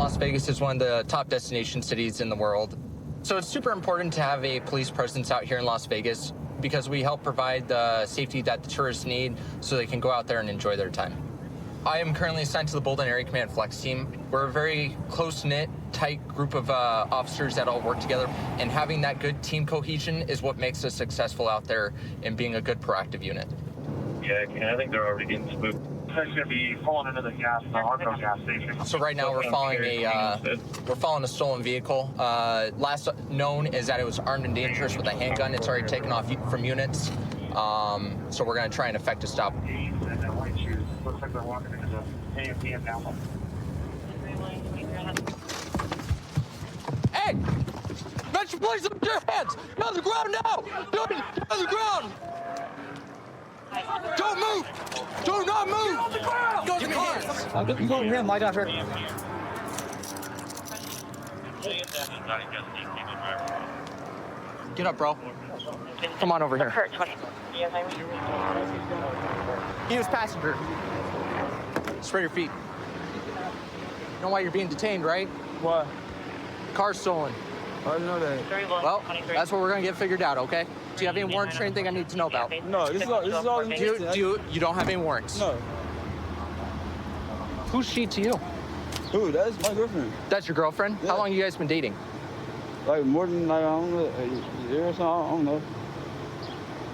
Las Vegas is one of the top destination cities in the world. So it's super important to have a police presence out here in Las Vegas because we help provide the safety that the tourists need so they can go out there and enjoy their time. I am currently assigned to the Bolden Area Command Flex team. We're a very close-knit, tight group of officers that all work together, and having that good team cohesion is what makes us successful out there and being a good proactive unit. Yeah, I think they're already getting spooked. They're going to be pulling into the Harco gas station. So right now we're following a stolen vehicle. Last known is that it was armed and dangerous with a handgun. It's already taken off from units. So we're going to try and effect a stop. Looks like they're walking into the AMPM now. Hey! Get your place up to your hands! Get on the ground now! Get on the ground! Don't move! Do not move! Get on the ground! Give me hands! You go him, I got her. Get up, bro. Come on over here. He was passenger. Spread your feet. You know why you're being detained, right? What? Car's stolen. I didn't know that. Well, that's what we're gonna get figured out, okay? Do you have any warrants or anything I need to know about? No, this is all You don't have any warrants? No. Who's she to you? Who? That's my girlfriend. That's your girlfriend? Yeah. How long you guys been dating? Like more than like, I don't know, a year or something. I don't know.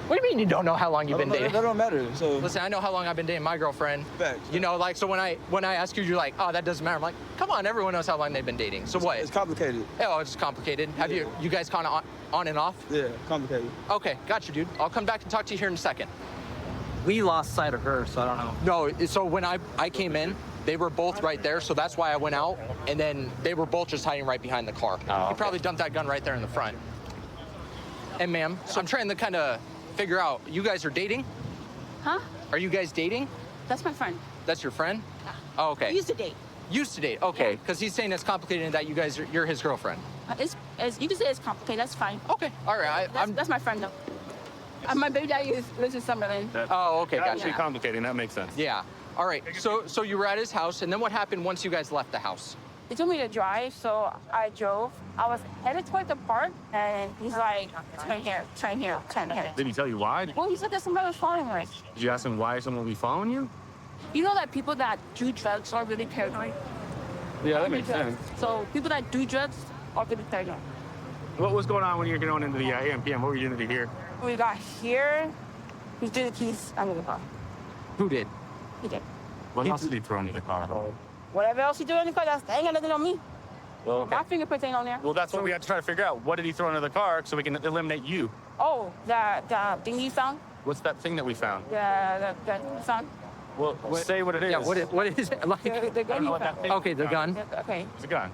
What do you mean you don't know how long you've been dating? That don't matter. So Listen, I know how long I've been dating my girlfriend. Facts. You know, like, so when I ask you, you're like, oh, that doesn't matter. I'm like, come on, everyone knows how long they've been dating. So what? It's complicated. Oh, it's complicated. Have Yeah. you guys kind of on and off? Yeah, complicated. Okay, gotcha, dude. I'll come back and talk to you here in a second. We lost sight of her, so I don't know. No, so when I came in, they were both right there, so that's why I went out, and then they were both just hiding right behind the car. Oh, He probably dumped that gun right there in the front. And ma'am, so I'm trying to kind of figure out, you guys are dating? Huh? Are you guys dating? That's my friend. That's your friend? Yeah. Oh, okay. We used to date. Used to date, okay. Yeah. Because he's saying it's complicated and that you're his girlfriend. It's you can say it's complicated. That's fine. Okay, all right. That's my friend though. My baby daddy lives in Summerlin. Oh, okay, That's gotcha. pretty complicated. That makes sense. Yeah. All right. So you were at his house, and then what happened once you guys left the house? He told me to drive, so I drove. I was headed toward the park, and he's like, turn here, turn here, turn here. Did he tell you why? Well, he said that somebody was following us. Did you ask him why someone would be following you? You know that people that do drugs are really paranoid? Yeah, that makes sense. So people that do drugs are really paranoid. What was going on when you were going into the AMPM? What were you doing to here? When we got here, he threw the keys under the car. Who did? He did. What else did he throw into the car? Whatever else he do in the car, that ain't got nothing on me. Well, My fingerprints ain't on there. well, that's what we had to try to figure out. What did he throw into the car so we can eliminate you? Oh, the thing you found? What's that thing that we found? The found? Well, say what it is. Yeah, what is it? Like, The gun you found. okay, the gun. Okay. It's a gun.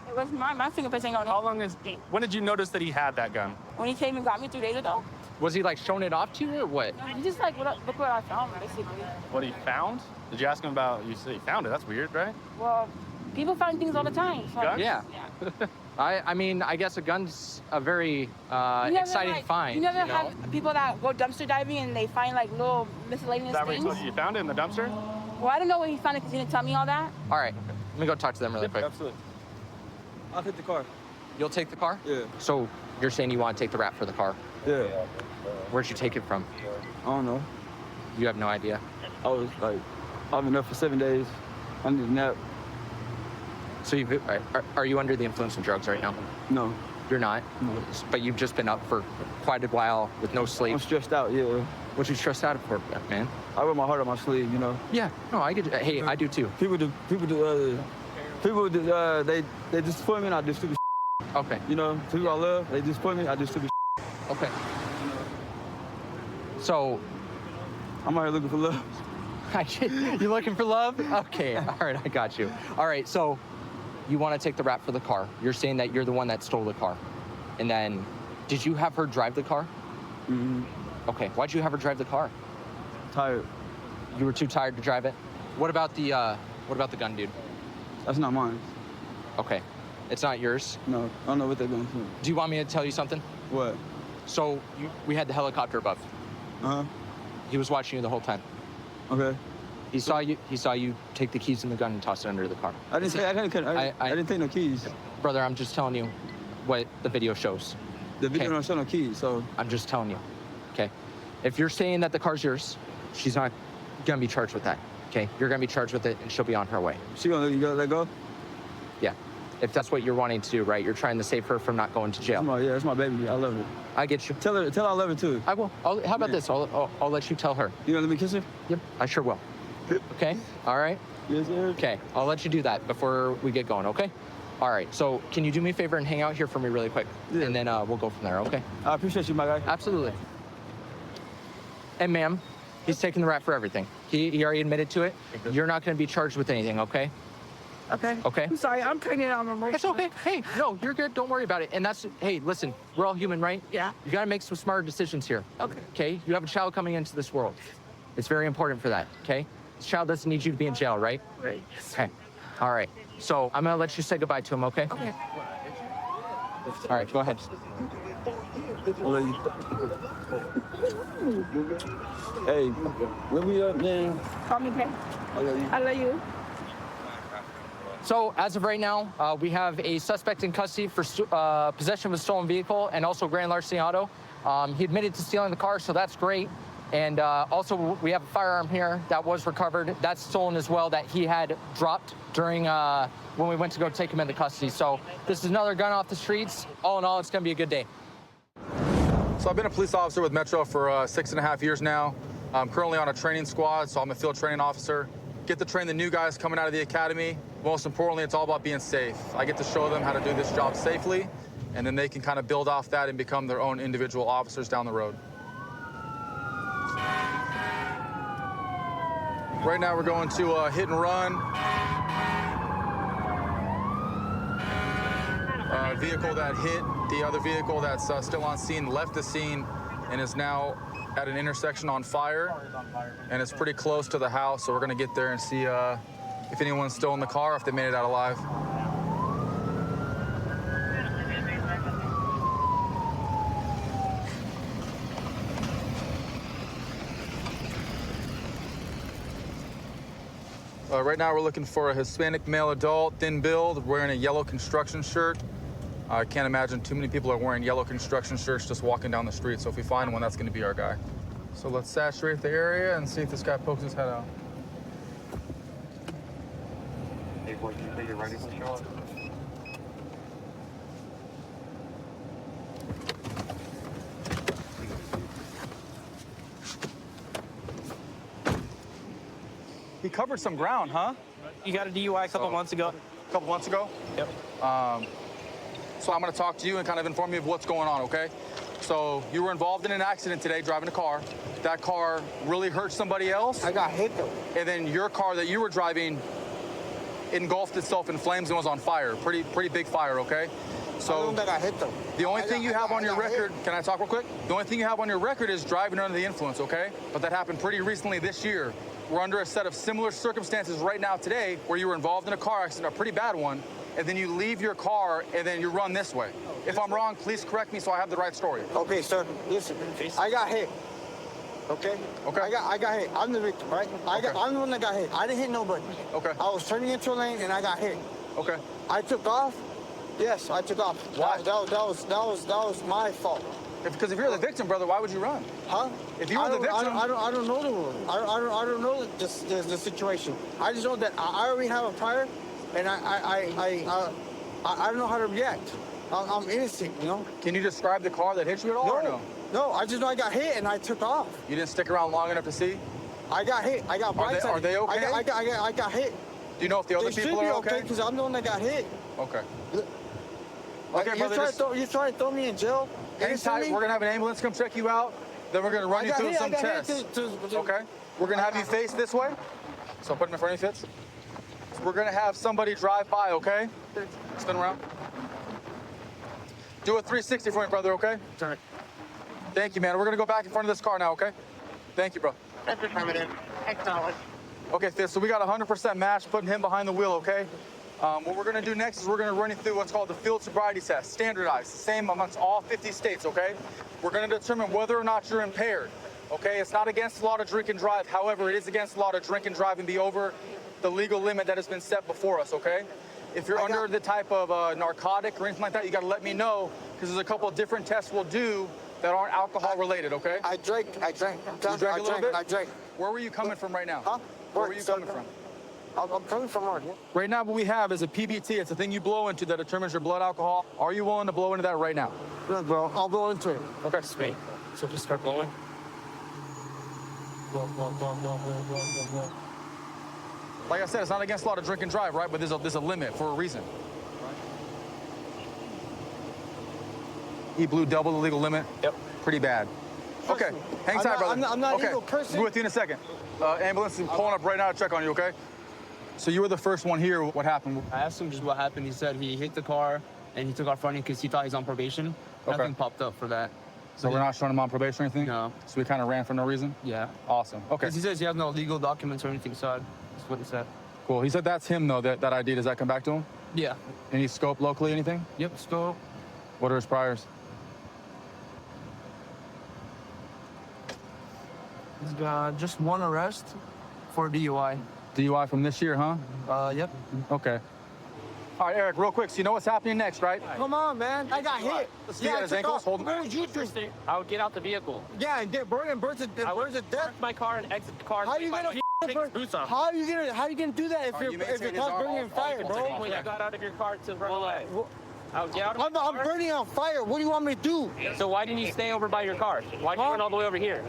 It was my fingerprints ain't on How it. long is? When did you notice that he had that gun? When he came and got me 3 days ago, Was he like showing it off to you or what? he just like, look what I found, basically. What he found? Did you ask him about? You said he found it. That's weird, right? Well, people find things all the time. So. Gun? Yeah. I mean, I guess a gun's a very You never, exciting like, find. You never know? have people that go dumpster diving and they find like little miscellaneous Is that what he things? told you? You found it in the dumpster? Well, I don't know where he found it because he didn't tell me all that. All right, let me go talk to them really quick. Absolutely. I'll hit the car. You'll take the car? Yeah. So you're saying you want to take the rap for the car? Yeah. Where'd you take it from? I don't know. You have no idea. I was like, I've been up for 7 days. I need a nap. So are you under the influence of drugs right now? No. You're not? No. But you've just been up for quite a while with no sleep. I'm stressed out, yeah. What you stressed out for, man? I wear my heart on my sleeve, you know. Yeah, no, I get. Hey, I do too. People they disappoint me and I do stupid Okay, You know, people I love, they disappoint me, I do stupid okay. So, I'm out here looking for love. you looking for love? Okay, all right, I got you. All right, so you want to take the rap for the car. You're saying that you're the one that stole the car. And then, did you have her drive the car? Mm-hmm. Okay, why'd you have her drive the car? Tired. You were too tired to drive it? What about the gun, dude? That's not mine. Okay, it's not yours. No, I don't know what they're going to do. Do you want me to tell you something? What? So, we had the helicopter above. Uh-huh. He was watching you the whole time. Okay. He saw you. He saw you take the keys and the gun and toss it under the car. I didn't say I didn't take no keys. Brother, I'm just telling you what the video shows. The video Okay. don't show no keys, so I'm just telling you. Okay. If you're saying that the car's yours, she's not gonna be charged with that. Okay. You're gonna be charged with it, and she'll be on her way. she gonna let go. Yeah. If that's what you're wanting to do, right? You're trying to save her from not going to jail. That's my baby. I love her. I get you. Tell her I love her too. I will. How about this? I'll let you tell her. You gonna let me kiss her? Yep. I sure will. Okay. All right. Yes, sir. Okay. I'll let you do that before we get going. Okay. All right. So can you do me a favor and hang out here for me really quick, Yeah. and then we'll go from there. Okay. I appreciate you, my guy. Absolutely. And ma'am, he's taking the rap for everything. He already admitted to it. You're not going to be charged with anything. Okay. Okay. Okay. I'm sorry. I'm pregnant. I'm emotional. It's okay. Hey, no, you're good. Don't worry about it. And hey, listen, we're all human, right? Yeah. You got to make some smarter decisions here. Okay. Okay? You have a child coming into this world. It's very important for that, okay? This child doesn't need you to be in jail, right? Right. Okay. All right. So I'm going to let you say goodbye to him, okay? Okay. All right, go ahead. Hey, where we up, man? Call me, okay? I love you. I love you. So as of right now, we have a suspect in custody for possession of a stolen vehicle and also grand larceny auto. He admitted to stealing the car, so that's great. And also, we have a firearm here that was recovered. That's stolen as well, that he had dropped during when we went to go take him into custody. So this is another gun off the streets. All in all, it's going to be a good day. So I've been a police officer with Metro for 6.5 years now. I'm currently on a training squad, so I'm a field training officer. Get to train the new guys coming out of the academy. Most importantly, it's all about being safe. I get to show them how to do this job safely, and then they can kind of build off that and become their own individual officers down the road. Right now, we're going to hit and run. Vehicle that hit the other vehicle that's still on scene left the scene and is now at an intersection on fire. And it's pretty close to the house, so we're going to get there and see if anyone's still in the car, if they made it out alive. Right now we're looking for a Hispanic male adult, thin build, wearing a yellow construction shirt. I can't imagine too many people are wearing yellow construction shirts just walking down the street, so if we find one, that's going to be our guy. So let's saturate the area and see if this guy pokes his head out. Hey, boy, you say you're ready to show up? He covered some ground, huh? You got a DUI a couple months ago. A couple months ago? Yep. So I'm going to talk to you and kind of inform you of what's going on, okay? So you were involved in an accident today driving a car. That car really hurt somebody else. I got hit though. And then your car that you were driving engulfed itself in flames and was on fire. Pretty big fire, okay? So I got hit though. the only thing you have on your record, can I talk real quick? The only thing you have on your record is driving under the influence, okay? But that happened pretty recently this year. We're under a set of similar circumstances right now today where you were involved in a car accident, a pretty bad one, and then you leave your car and then you run this way. If I'm wrong, please correct me so I have the right story. Okay, sir. Listen, I got hit. Okay. Okay. I got hit. I'm the victim, right? I'm the one that got hit. I didn't hit nobody. Okay. I was turning into a lane and I got hit. Okay. I took off. Yes, I took off. Why? That was my fault. Because if you're the victim, brother, why would you run? Huh? If you were the victim, I don't know the rule. I don't know the situation. I just know that I already have a prior, and I don't know how to react. I'm innocent, you know. can you describe the car that hit you at all or no? No, I just know I got hit and I took off. You didn't stick around long enough to see? I got hit. I got blindsided. Are they okay? I got hit. Do you know if the other They people should be are okay okay? because I'm the one that got hit. Okay. Like, Okay, you brother. trying to throw me in jail? Hang tight. We're gonna have an ambulance come check you out. Then we're gonna run you through some tests. Okay. We're gonna have you face this way. So put him in front of you, Fitz. So we're gonna have somebody drive by. Okay. Spin around. Do a 360 for me, brother. Okay. Sorry. Thank you, man. We're gonna go back in front of this car now. Okay. Thank you, bro. That's affirmative. Acknowledge. Okay, Fitz. So we got 100% match, putting him behind the wheel. Okay. What we're gonna do next is we're gonna run you through what's called the field sobriety test, standardized, same amongst all 50 states, okay? We're gonna determine whether or not you're impaired. Okay, it's not against the law to drink and drive. However, it is against the law to drink and drive and be over the legal limit that has been set before us, okay? If you're under the type of narcotic or anything like that, you gotta let me know, because there's a couple of different tests we'll do that aren't alcohol related, okay? I drank. You drank a little bit? I drank. Where were you coming from right now? Huh? Where were you coming from? I'm coming from work. Right now, what we have is a PBT. It's a thing you blow into that determines your blood alcohol. Are you willing to blow into that right now? Look, bro, I'll blow into it. Okay. Sweet. So just start blowing. Like I said, it's not against the law to drink and drive, right? But there's a limit for a reason. He blew double the legal limit. Yep. Pretty bad. Okay, hang tight, brother. I'm not okay. an evil person. Be with you in a second. Ambulance is pulling up right now to check on you, okay? So you were the first one here. What happened? I asked him just what happened. He said he hit the car and he took off running because he thought he's on probation. Nothing popped up for that. So we're not showing him on probation or anything? No. So we kind of ran for no reason? Yeah. Awesome. Okay. Because he says he has no legal documents or anything, so that's what he said. Cool. He said that's him, though, that ID. Does that come back to him? Yeah. Any scope locally, anything? Yep, scope. What are his priors? He's got just one arrest for DUI. DUI from this year, huh? Yep. Okay. All right, Eric, real quick. So you know what's happening next, right? Come on, man. I got hit. Let's see his ankles. Hold him. Where was you drinking? I would get out the vehicle. Yeah, and burns to death. Park my car and exit the car. How you gonna take his boots off? How you gonna do that if you your maintain his car's arm burning on fire, bro? When you got out of your car to run away. I would get out of I'm my car. burning on fire. What do you want me to do? So why didn't you stay over by your car? Why'd you run all the way over here?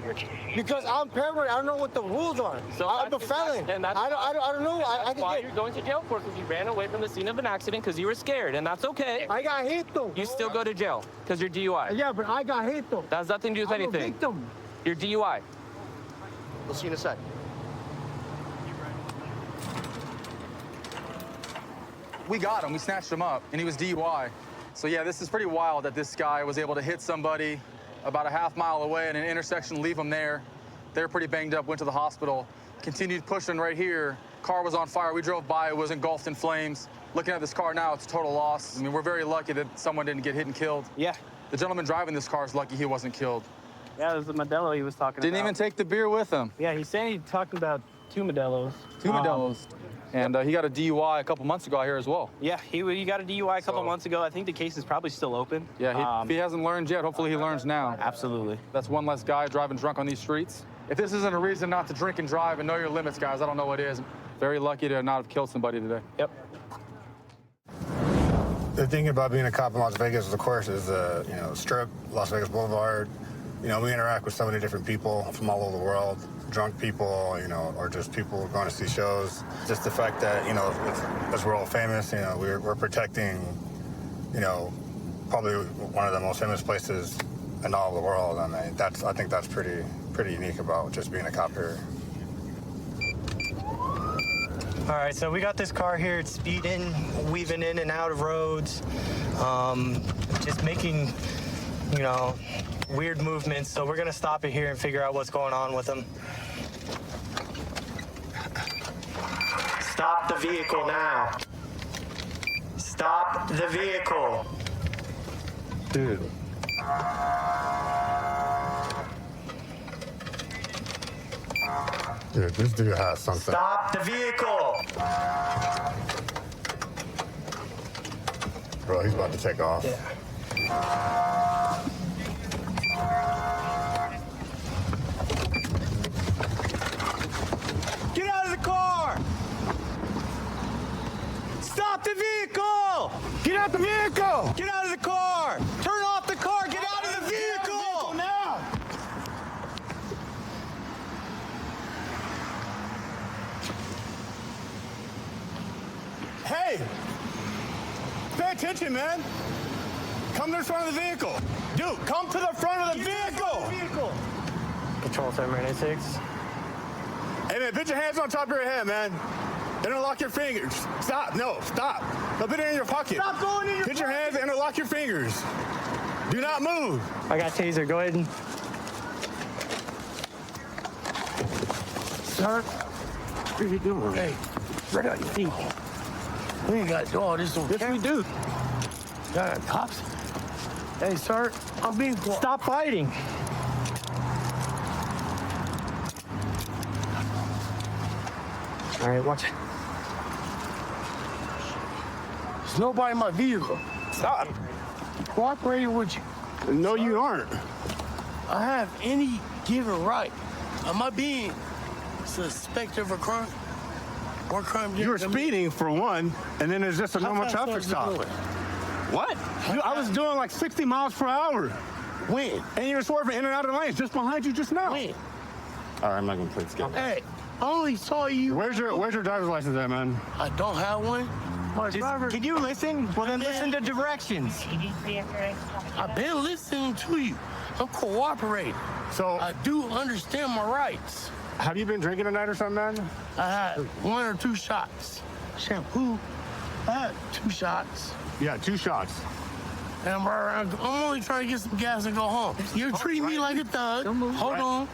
Because I'm paranoid. I don't know what the rules are. So I'm a that's- felon. and that's- I don't know. I can Why get. you're going to jail for? Because you ran away from the scene of an accident because you were scared, and that's okay. I got hit though. You still go to jail because you're DUI. Yeah, but I got hit though. That has nothing to do with I'm a anything. victim. You're DUI. We'll see you in a sec. We got him. We snatched him up, and he was DUI. So yeah, this is pretty wild that this guy was able to hit somebody about a half mile away in an intersection, leave them there. They're pretty banged up, went to the hospital, continued pushing right here. Car was on fire. We drove by, it was engulfed in flames. Looking at this car now, it's a total loss. I mean, we're very lucky that someone didn't get hit and killed. Yeah. The gentleman driving this car is lucky he wasn't killed. Yeah, it was the Modelo he was talking Didn't about. even take the beer with him. Yeah, he's saying he talked about 2 Modelos. Two Modelos. And he got a DUI a couple months ago out here as well. Yeah, he got a DUI a couple So- months ago. I think the case is probably still open. Yeah, if he hasn't learned yet, hopefully he learns now. Absolutely. That's one less guy driving drunk on these streets. If this isn't a reason not to drink and drive and know your limits, guys, I don't know what is. Very lucky to not have killed somebody today. Yep. The thing about being a cop in Las Vegas, of course, is Strip, Las Vegas Boulevard. We interact with so many different people from all over the world, drunk people, or just people going to see shows. Just the fact that, as we're all famous, we're protecting, probably one of the most famous places in all of the world. I mean, I think that's pretty unique about just being a cop here. All right, so we got this car here. It's speeding, weaving in and out of roads, just making, weird movements. So we're gonna stop it here and figure out what's going on with him. Stop the vehicle now. Stop the vehicle. Dude. Dude, this dude has something. Stop the vehicle. Bro, he's about to take off. Get out of the car! Stop the vehicle! Get out the vehicle! Get out of the car! Turn off the car! Get out of the vehicle! Now! Hey! Pay attention, man! Come to the front of the vehicle! Dude, come to the front of the vehicle! Control 796. Hey, man, put your hands on top of your head, man. Interlock your fingers. Stop. No, stop. No, put it in your pocket. Stop going in your Put your hands, interlock your fingers. Do not move. I got taser. Go ahead and. Sir, what are you doing? Hey, right on your feet. We ain't got to do all this on camera. Yes, we do. Got cops. Hey, sir, I'm being quiet. Stop fighting. All right, watch it. There's nobody in my vehicle. Stop. Cooperating with you. No, you aren't. I have any given right. Am I being suspected of a crime? What crime did You were I commit? speeding for one, and then there's just a How normal fast traffic was it stop. going? What? I was doing like 60 miles per hour. When? And you were swerving in and out of the lanes just behind you just now. When? All right, I'm not gonna play this game. Hey, I only saw you. Where's your driver's license at, man? I don't have one. My driver. Can you listen? Well, then listen to directions. I've been listening to you. I'm cooperating. So, I do understand my rights. have you been drinking tonight or something, man? I had 1 or 2 shampoo. I had 2 shots. Yeah, 2 shots. And I'm only trying to get some gas and go home. You're treating me like a thug. Hold on.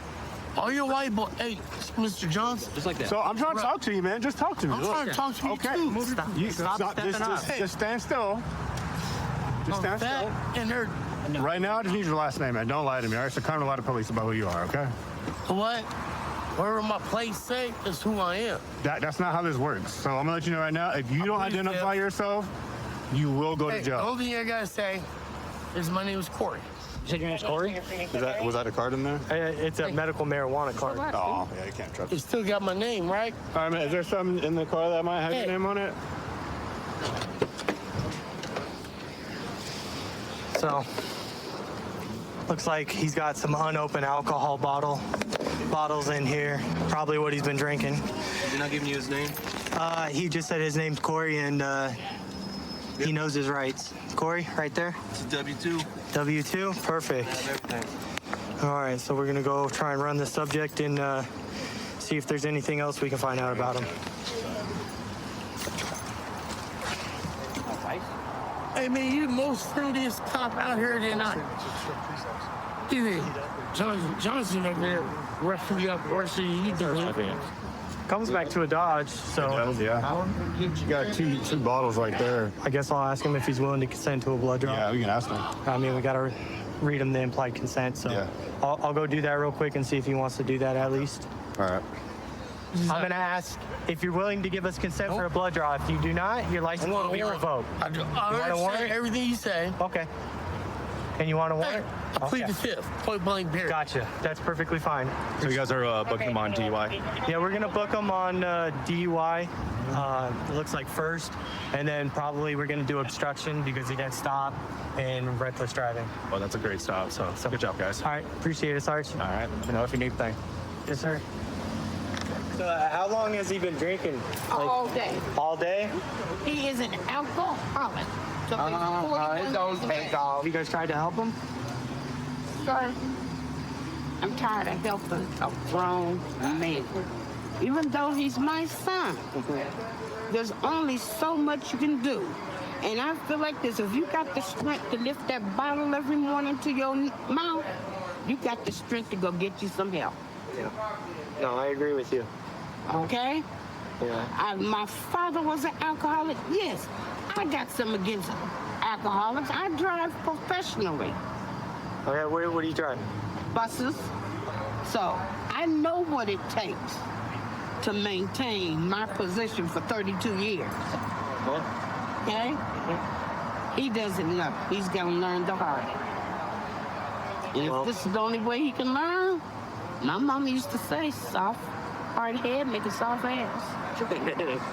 All your white boy. Hey, Mr. Johnson. Just like that. So I'm trying to talk to you, man. Just talk to me. I'm trying to talk to you Okay. too. Stop stepping up. Just stand still. Just stand Fat still. and they're Right now, I just need your last name, man. Don't lie to me, all right? So come to lie to police about who you are, okay? what? Whatever my place say is who I am. That's not how this works. So I'm gonna let you know right now, if you don't plead identify fifth. yourself, you will go Hey, to the jail. only thing I gotta say is my name is Corey. You said your name's Corey? Was that a card in there? It's a medical marijuana card. Oh, yeah, you can't trust It it. still got my name, right? All right, man, is there something in the car that might have Hey. your name on it? So, looks like he's got some unopened alcohol bottles in here. Probably what he's been drinking. You're not giving you his name? He just said his name's Corey and he knows his rights. Corey, right there. It's a W-2. W2, perfect. Everything. All right, so we're gonna go try and run the subject and see if there's anything else we can find out about him. Hey man, you the most friendliest cop out here tonight. Johnson over there roughing you up worse than you done. Comes back to a Dodge, so Yeah. You got two bottles right there. I guess I'll ask him if he's willing to consent to a blood draw. Yeah, we can ask them. I mean, we gotta read him the implied consent, so Yeah. I'll go do that real quick and see if he wants to do that at least. All right. I'm gonna ask if you're willing to give us consent for a blood draw. If you do not, your license will be revoked. I want a understand warrant? everything you say. Okay. And you want a Hey, warrant? I plead the fifth. Point blank period. Gotcha. That's perfectly fine. So you guys are booking him on DUI? Yeah, we're gonna book him on DUI. It looks like first, and then probably we're gonna do obstruction because he didn't stop and reckless driving. Well, that's a great stop. So good job, guys. All right, appreciate it, Sarge. All right. Let me know if you need anything. Yes, sir. So, how long has he been drinking? All day. All day? He is an alcoholic. So It don't take off. Have you guys tried to help him? Sir, I'm tired of helping a grown man. Even though he's my son, there's only so much you can do. And I feel like this, if you got the strength to lift that bottle every morning to your mouth, you got the strength to go get you some help. No, I agree with you. Okay? Yeah. My father was an alcoholic. Yes, I got some against alcoholics. I drive professionally. Okay, what do you drive? Buses. So I know what it takes to maintain my position for 32 years. Okay? He doesn't know. He's gonna learn the hard way. And if this is the only way he can learn, my mom used to say, soft, hard head make a soft ass.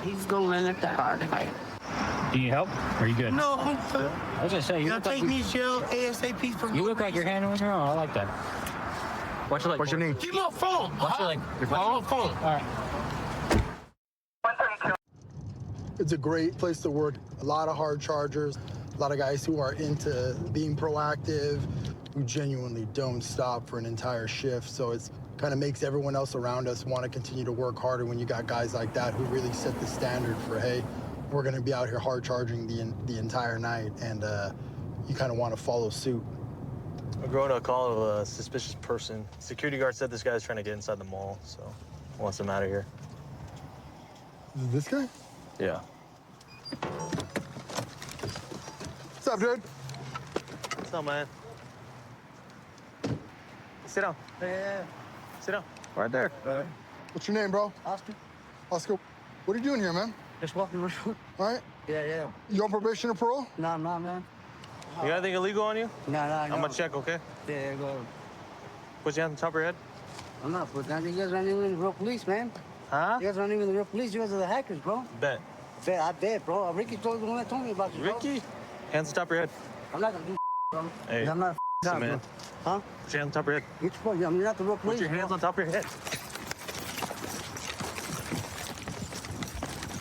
He's gonna learn it the hard way. Do you need help? Or are you good? No, I'm good. I was gonna say, you Now look like take me to jail ASAP for you look like you're handling your own. I like that. What's your leg? What's your name? Give me my phone. What's your leg? Give me my phone. All right. It's a great place to work. A lot of hard chargers, a lot of guys who are into being proactive, who genuinely don't stop for an entire shift. So it's kind of makes everyone else around us want to continue to work harder when you got guys like that who really set the standard for, hey, we're going to be out here hard charging the entire night, and you kind of want to follow suit. I'm going to a call of a suspicious person. Security guard said this guy's trying to get inside the mall, so wants him out of here. Is it this guy? Yeah. What's up, dude? What's up, man? Sit down. Yeah. Sit down. Right there. What's your name, bro? Oscar. Oscar. What are you doing here, man? Just walking around. All right. Yeah. You on probation or parole? No, man. You got anything illegal on you? No. I'm gonna check, okay? Yeah, go. Put your hand on top of your head. I'm not putting down. You guys aren't even the real police, man. Huh? You guys aren't even the real police. You guys are the hackers, bro. Bet. I bet, bro. Ricky told the one that told me about you, bro. Ricky? Hands on top of your head. I'm not gonna do bro. Hey. I'm not Listen, cop, man. bro. Huh? Put your hands on top of your head. Which bro? You're not the real police. Put your hands on top of your head.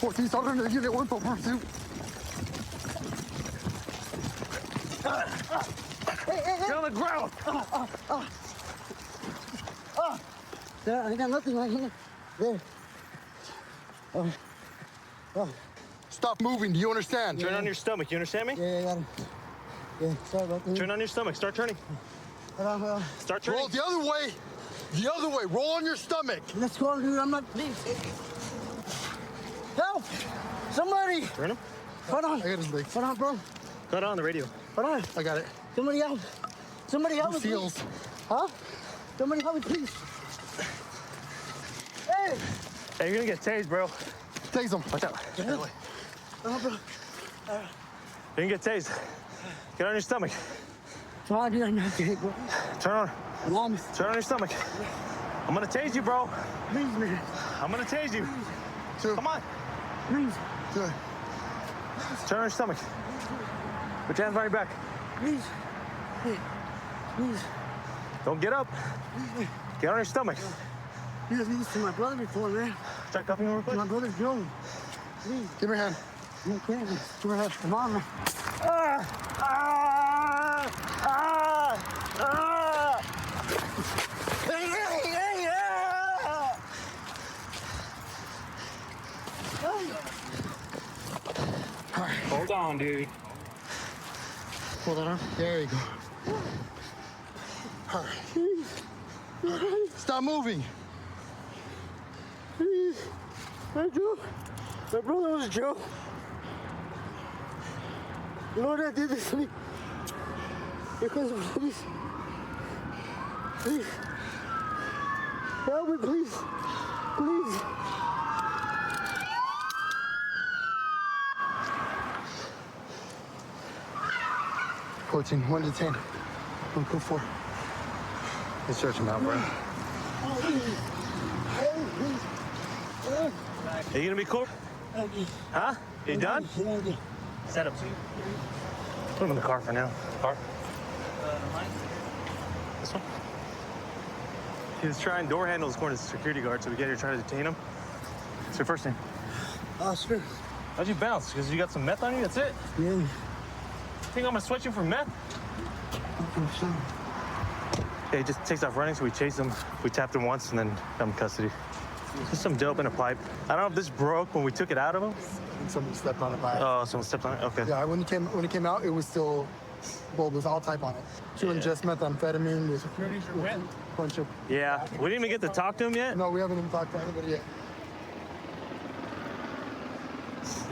14 Sergeant, Unit 1 for pursuit. Get on the ground! There, I got nothing right here. There. Stop moving. Do you understand? Turn on your stomach. You understand me? Yeah, I got it. Yeah, sorry about that. Turn on your stomach. Start turning. Start turning. Roll the other way. The other way. Roll on your stomach. Let's go, dude. I'm not. Please. Help! Somebody! Turn him. Hold on. I got his leg. Hold on, bro. Cut on the radio. Hold on. I got it. Somebody help. Somebody help me, Seals. please. Huh? Somebody help me, please. Hey! Hey, you're gonna get tased, bro. Tase him. Watch out. Bro. You're gonna get tased. Get on your stomach. Try to do that, bro. Turn on. Turn on your stomach. I'm gonna tase you, bro. Please, man. I'm gonna tase you. Come on. Please. Good. Turn on your stomach. Put your hands behind your back. Please. Hey. Please. Don't get up. Get on your stomach. You guys did this to my brother before, man. Start cuffing him real quick. My brother's Joe. Please. Give me your hand. You can't. Give me your hand. Come on, man. Hold on, dude. Pull that on. There you go. All right. Stop moving. Please. Hey, Joe. My brother was Joe. You know what I did this to me? Because of police. Please. Help me, please. Please. Coaching 1 to 10. 1 to 4. Let's search him out, bro. Are you gonna be cool? Huh? You done? Set up. Put him in the car for now. Car? This one? He was trying door handles according to the security guard, so we get here trying to detain him. What's your first name? Oscar. How'd you bounce? Because you got some meth on you? That's it? Yeah. Think I'm gonna sweat you for meth? Yeah, he just takes off running, so we chase him. We tapped him once and then got him in custody. Just some dope in a pipe. I don't know if this broke when we took it out of him. Someone stepped on it by Oh, someone stepped on it? Okay. Yeah, when it came out, it was still, well, with all type on it. Chewing just methamphetamine with a bunch of. Yeah, we didn't even get to talk to him yet. No, we haven't even talked to anybody yet.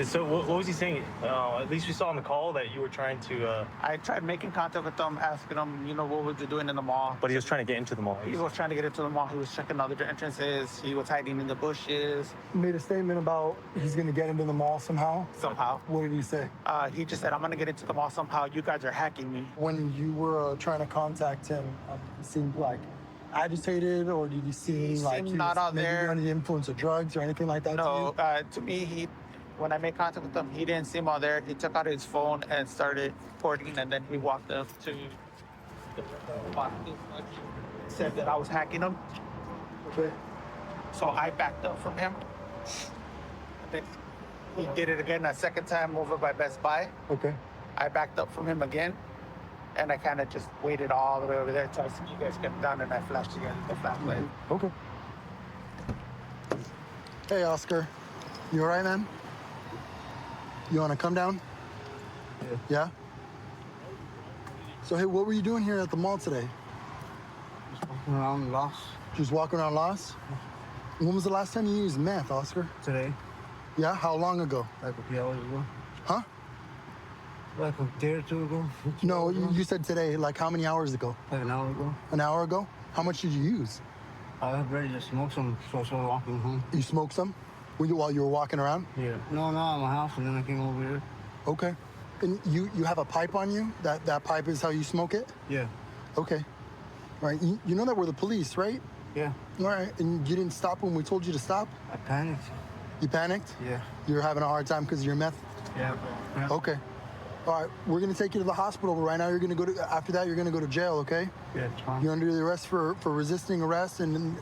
So what was he saying? At least we saw on the call that you were trying to... I tried making contact with them, asking them, you know, what was they doing in the mall. But he was trying to get into the mall. He was trying to get into the mall. He was checking other entrances. He was hiding in the bushes. Made a statement about he's gonna get into the mall somehow. Somehow. What did he say? He just said, I'm going to get into the mall somehow. You guys are hacking me. When you were trying to contact him, he seemed like agitated, or did you seem like seemed he not was out maybe there. under the influence of drugs or anything like that? No, to to me, when I made contact with him, he didn't seem all there. He took out his phone and started recording, and then he walked up to the said that I was hacking him. Okay. So I backed up from him. Then he did it again a second time over by Best Buy. Okay. I backed up from him again, and I kind of just waited all the way over there until I see you guys get down, and I flashed you guys with the flashlight. Okay. Hey, Oscar. You all right, man? You want to come down? Yeah. So, hey, what were you doing here at the mall today? Just walking around lost. Just walking around lost? When was the last time you used meth, Oscar? Today. Yeah? How long ago? Like a few hours ago. Huh? Like a day or two ago. No, you said today. Like how many hours ago? Like an hour ago. An hour ago? How much did you use? I was ready to smoke some, so I started walking home. You smoked some? While you were walking around? Yeah. No, at my house, and then I came over here. Okay. And you have a pipe on you? That pipe is how you smoke it? Yeah. Okay. All right. You know that we're the police, right? Yeah. All right. And you didn't stop when we told you to stop? I panicked. You panicked? Yeah. You're having a hard time because of your meth? Yeah. Okay. All right. We're going to take you to the hospital, but right now you're going to go to, after that, you're going to go to jail, okay? Yeah, it's fine. You're under the arrest for resisting arrest and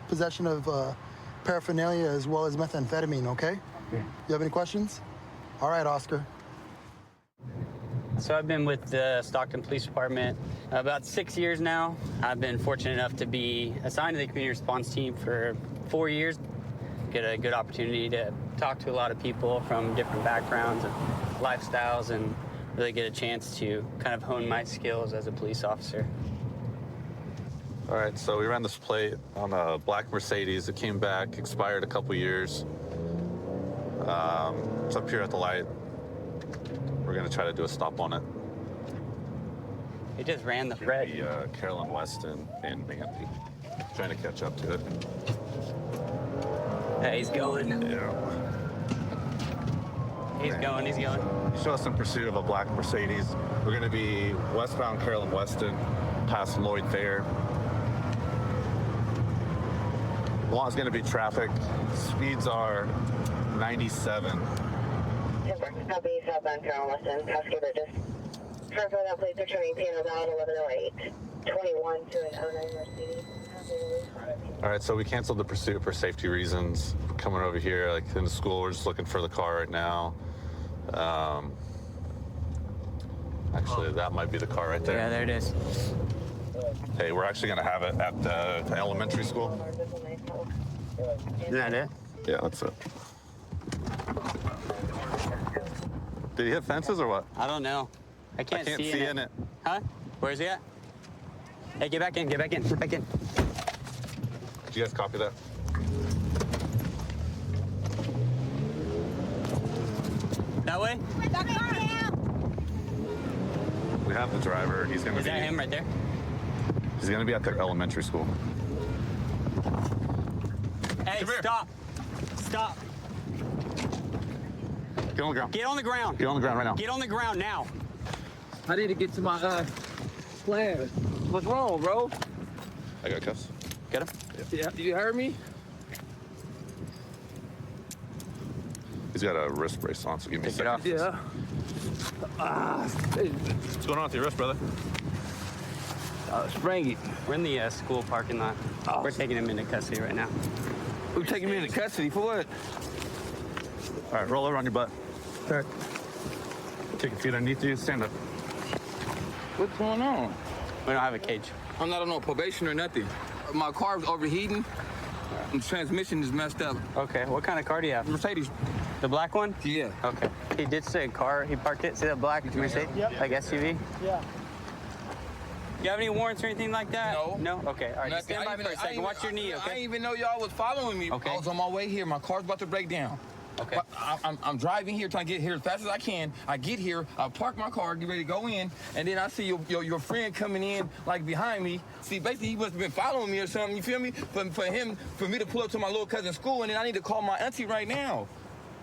possession of paraphernalia as well as methamphetamine, okay? Yeah. You have any questions? All right, Oscar. So I've been with the Stockton Police Department about 6 years now. I've been fortunate enough to be assigned to the community response team for 4 years. Get a good opportunity to talk to a lot of people from different backgrounds and lifestyles and really get a chance to kind of hone my skills as a police officer. All right, so we ran this plate on a black Mercedes. It came back, expired a couple years. It's up here at the light. We're gonna try to do a stop on it. It just ran the red. Carolyn Weston and Mandy. Trying to catch up to it. Hey, he's going. Yeah. He's going. You show us in pursuit of a black Mercedes. We're gonna be westbound Carolyn Weston, past Lloyd Fair. Law's gonna be traffic. Speeds are 97. Copy, southbound Carolyn Weston, past Bridges. For that please returning PNO dial 1108, 21 to an 09 Mercedes. All right, so we canceled the pursuit for safety reasons. Coming over here, like in the school, we're just looking for the car right now. Actually, that might be the car right there. Yeah, there it is. Hey, we're actually gonna have it at the elementary school. Isn't that it? Yeah, that's it. Did he hit fences or what? I don't know. I can't see in it. Huh? Where's he at? Hey, get back in. Get back in. Get back in. Did you guys copy that? That way? We have the driver. He's gonna be. Is that him right there? He's gonna be at the elementary school. Hey, stop. Stop. Get on the ground. Get on the ground. Get on the ground right now. Get on the ground now. I need to get to my plan. What's wrong, bro? I got cuffs. Get him? Yeah. You heard me? He's got a wrist brace on, so give me a second. Yeah. What's going on with your wrist, brother? Spring it. We're in the school parking lot. We're taking him into custody right now. We're taking me into custody for what? All right, roll over on your butt. Okay. Take your feet underneath you. Stand up. What's going on? We don't have a cage. I'm not on no probation or nothing. My car's overheating. And the transmission is messed up. Okay, what kind of car do you have? Mercedes. The black one? Yeah. Okay. He did say a car. He parked it. See that black Mercedes? Yep. Like SUV? Yeah. You have any warrants or anything like that? No. No? Okay. All right. Just stand by for a second. Watch your knee, I okay? didn't even know y'all was following me. Okay. I was on my way here. My car's about to break down. Okay. I'm driving here, trying to get here as fast as I can. I get here, I park my car, get ready to go in, and then I see your friend coming in, like, behind me. See, basically, he must have been following me or something, you feel me? For me to pull up to my little cousin's school, and then I need to call my auntie right now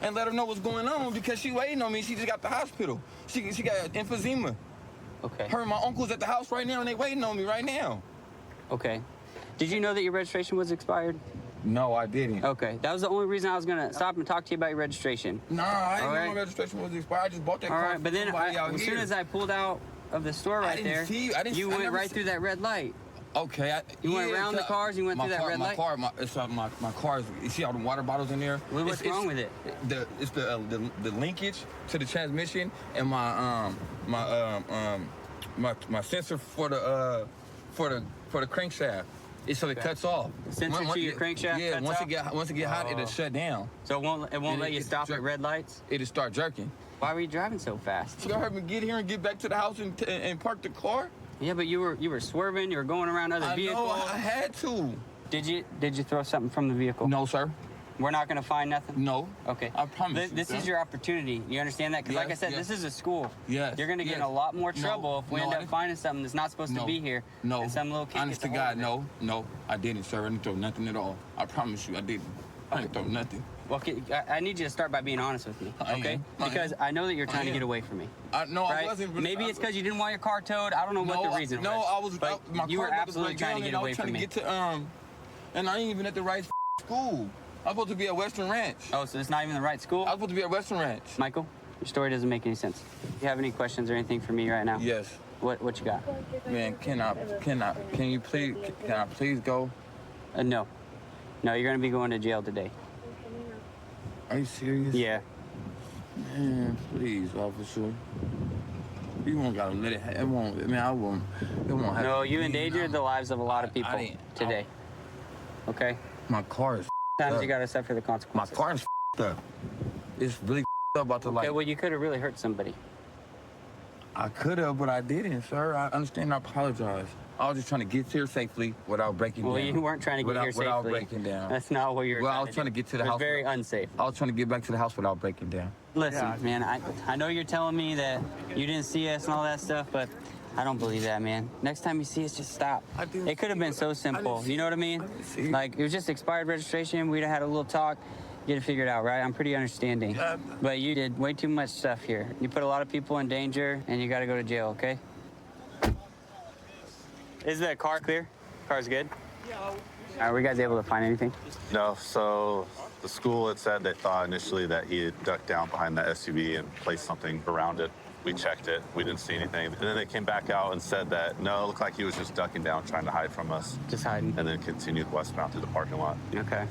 and let her know what's going on because she waiting on me. She just got the hospital. She got emphysema. Okay. Her and my uncle's at the house right now, and they waiting on me right now. Okay. Did you know that your registration was expired? No, I didn't. Okay. That was the only reason I was going to stop and talk to you about your registration. Nah, I didn't know my registration was expired. I just bought that All car right, but then as soon as I pulled out of the store right there, you went right through that red light. Okay. You went around the cars, you went through that red light? My car, you see all the water bottles in there? What's wrong with it? It's the linkage to the transmission and my sensor for the crankshaft. So it cuts off. Sensor to your crankshaft. Yeah. cuts off? Once it get hot, it'll shut down. So it won't let you stop at red lights? It'll start jerking. Why were you driving so fast? You heard me get here and get back to the house and park the car? Yeah, but you were swerving. You were going around other vehicles. I know. I had to. Did you throw something from the vehicle? No, sir. We're not going to find nothing? No. Okay. I promise This is your opportunity. You understand that? Because like I said, this is a school. Yes. You're going to get in a lot more trouble if we end up finding something that's not supposed to be here. No. And some little kid Honest to God, no, I didn't, sir. I didn't throw nothing at all. I promise you, I didn't. I didn't throw nothing. Well, I need you to start by being honest with me, okay? Because I know that you're trying to get away from me. No, right? I wasn't. Maybe it's because you didn't want your car towed. I don't know what the reason was. No, I was. But My you car were about to absolutely break trying down, to get and I away was trying from to me. get to and I ain't even at the right school. I'm supposed to be at Western Ranch. Oh, so it's not even the right school? I was supposed to be at Western Ranch. Michael, your story doesn't make any sense. Do you have any questions or anything for me right now? Yes. What you got? Man, can I please go? No. No, you're gonna be going to jail today. Are you serious? Yeah. Man, please, officer. You won't gotta let it happen. It won't, I mean, I won't. It won't happen. No, you endangered the lives of a lot of people today. Okay? My car is Sometimes up. you gotta suffer the consequences. My car is up. It's really up about the light. Okay, well, you could have really hurt somebody. I could have, but I didn't, sir. I understand. I apologize. I was just trying to get here safely without breaking down. Well, you weren't trying to get here safely. Without breaking down. That's not what you were Well, trying I was trying to get to the It was house. very unsafe. I was trying to get back to the house without breaking down. Listen, man, I know you're telling me that you didn't see us and all that stuff, but I don't believe that, man. Next time you see us, just stop. It could have been so simple. You know what I mean? Like, it was just expired registration. We'd have had a little talk, get it figured out, right? I'm pretty understanding. But you did way too much stuff here. You put a lot of people in danger, and you got to go to jail, okay? Is the car clear? Car's good? Yeah. Are we guys able to find anything? No, so the school had said they thought initially that he had ducked down behind that SUV and placed something around it. We checked it, we didn't see anything. And then they came back out and said that, no, it looked like he was just ducking down, trying to hide from us. Just hiding. And then continued westbound through the parking lot. Okay.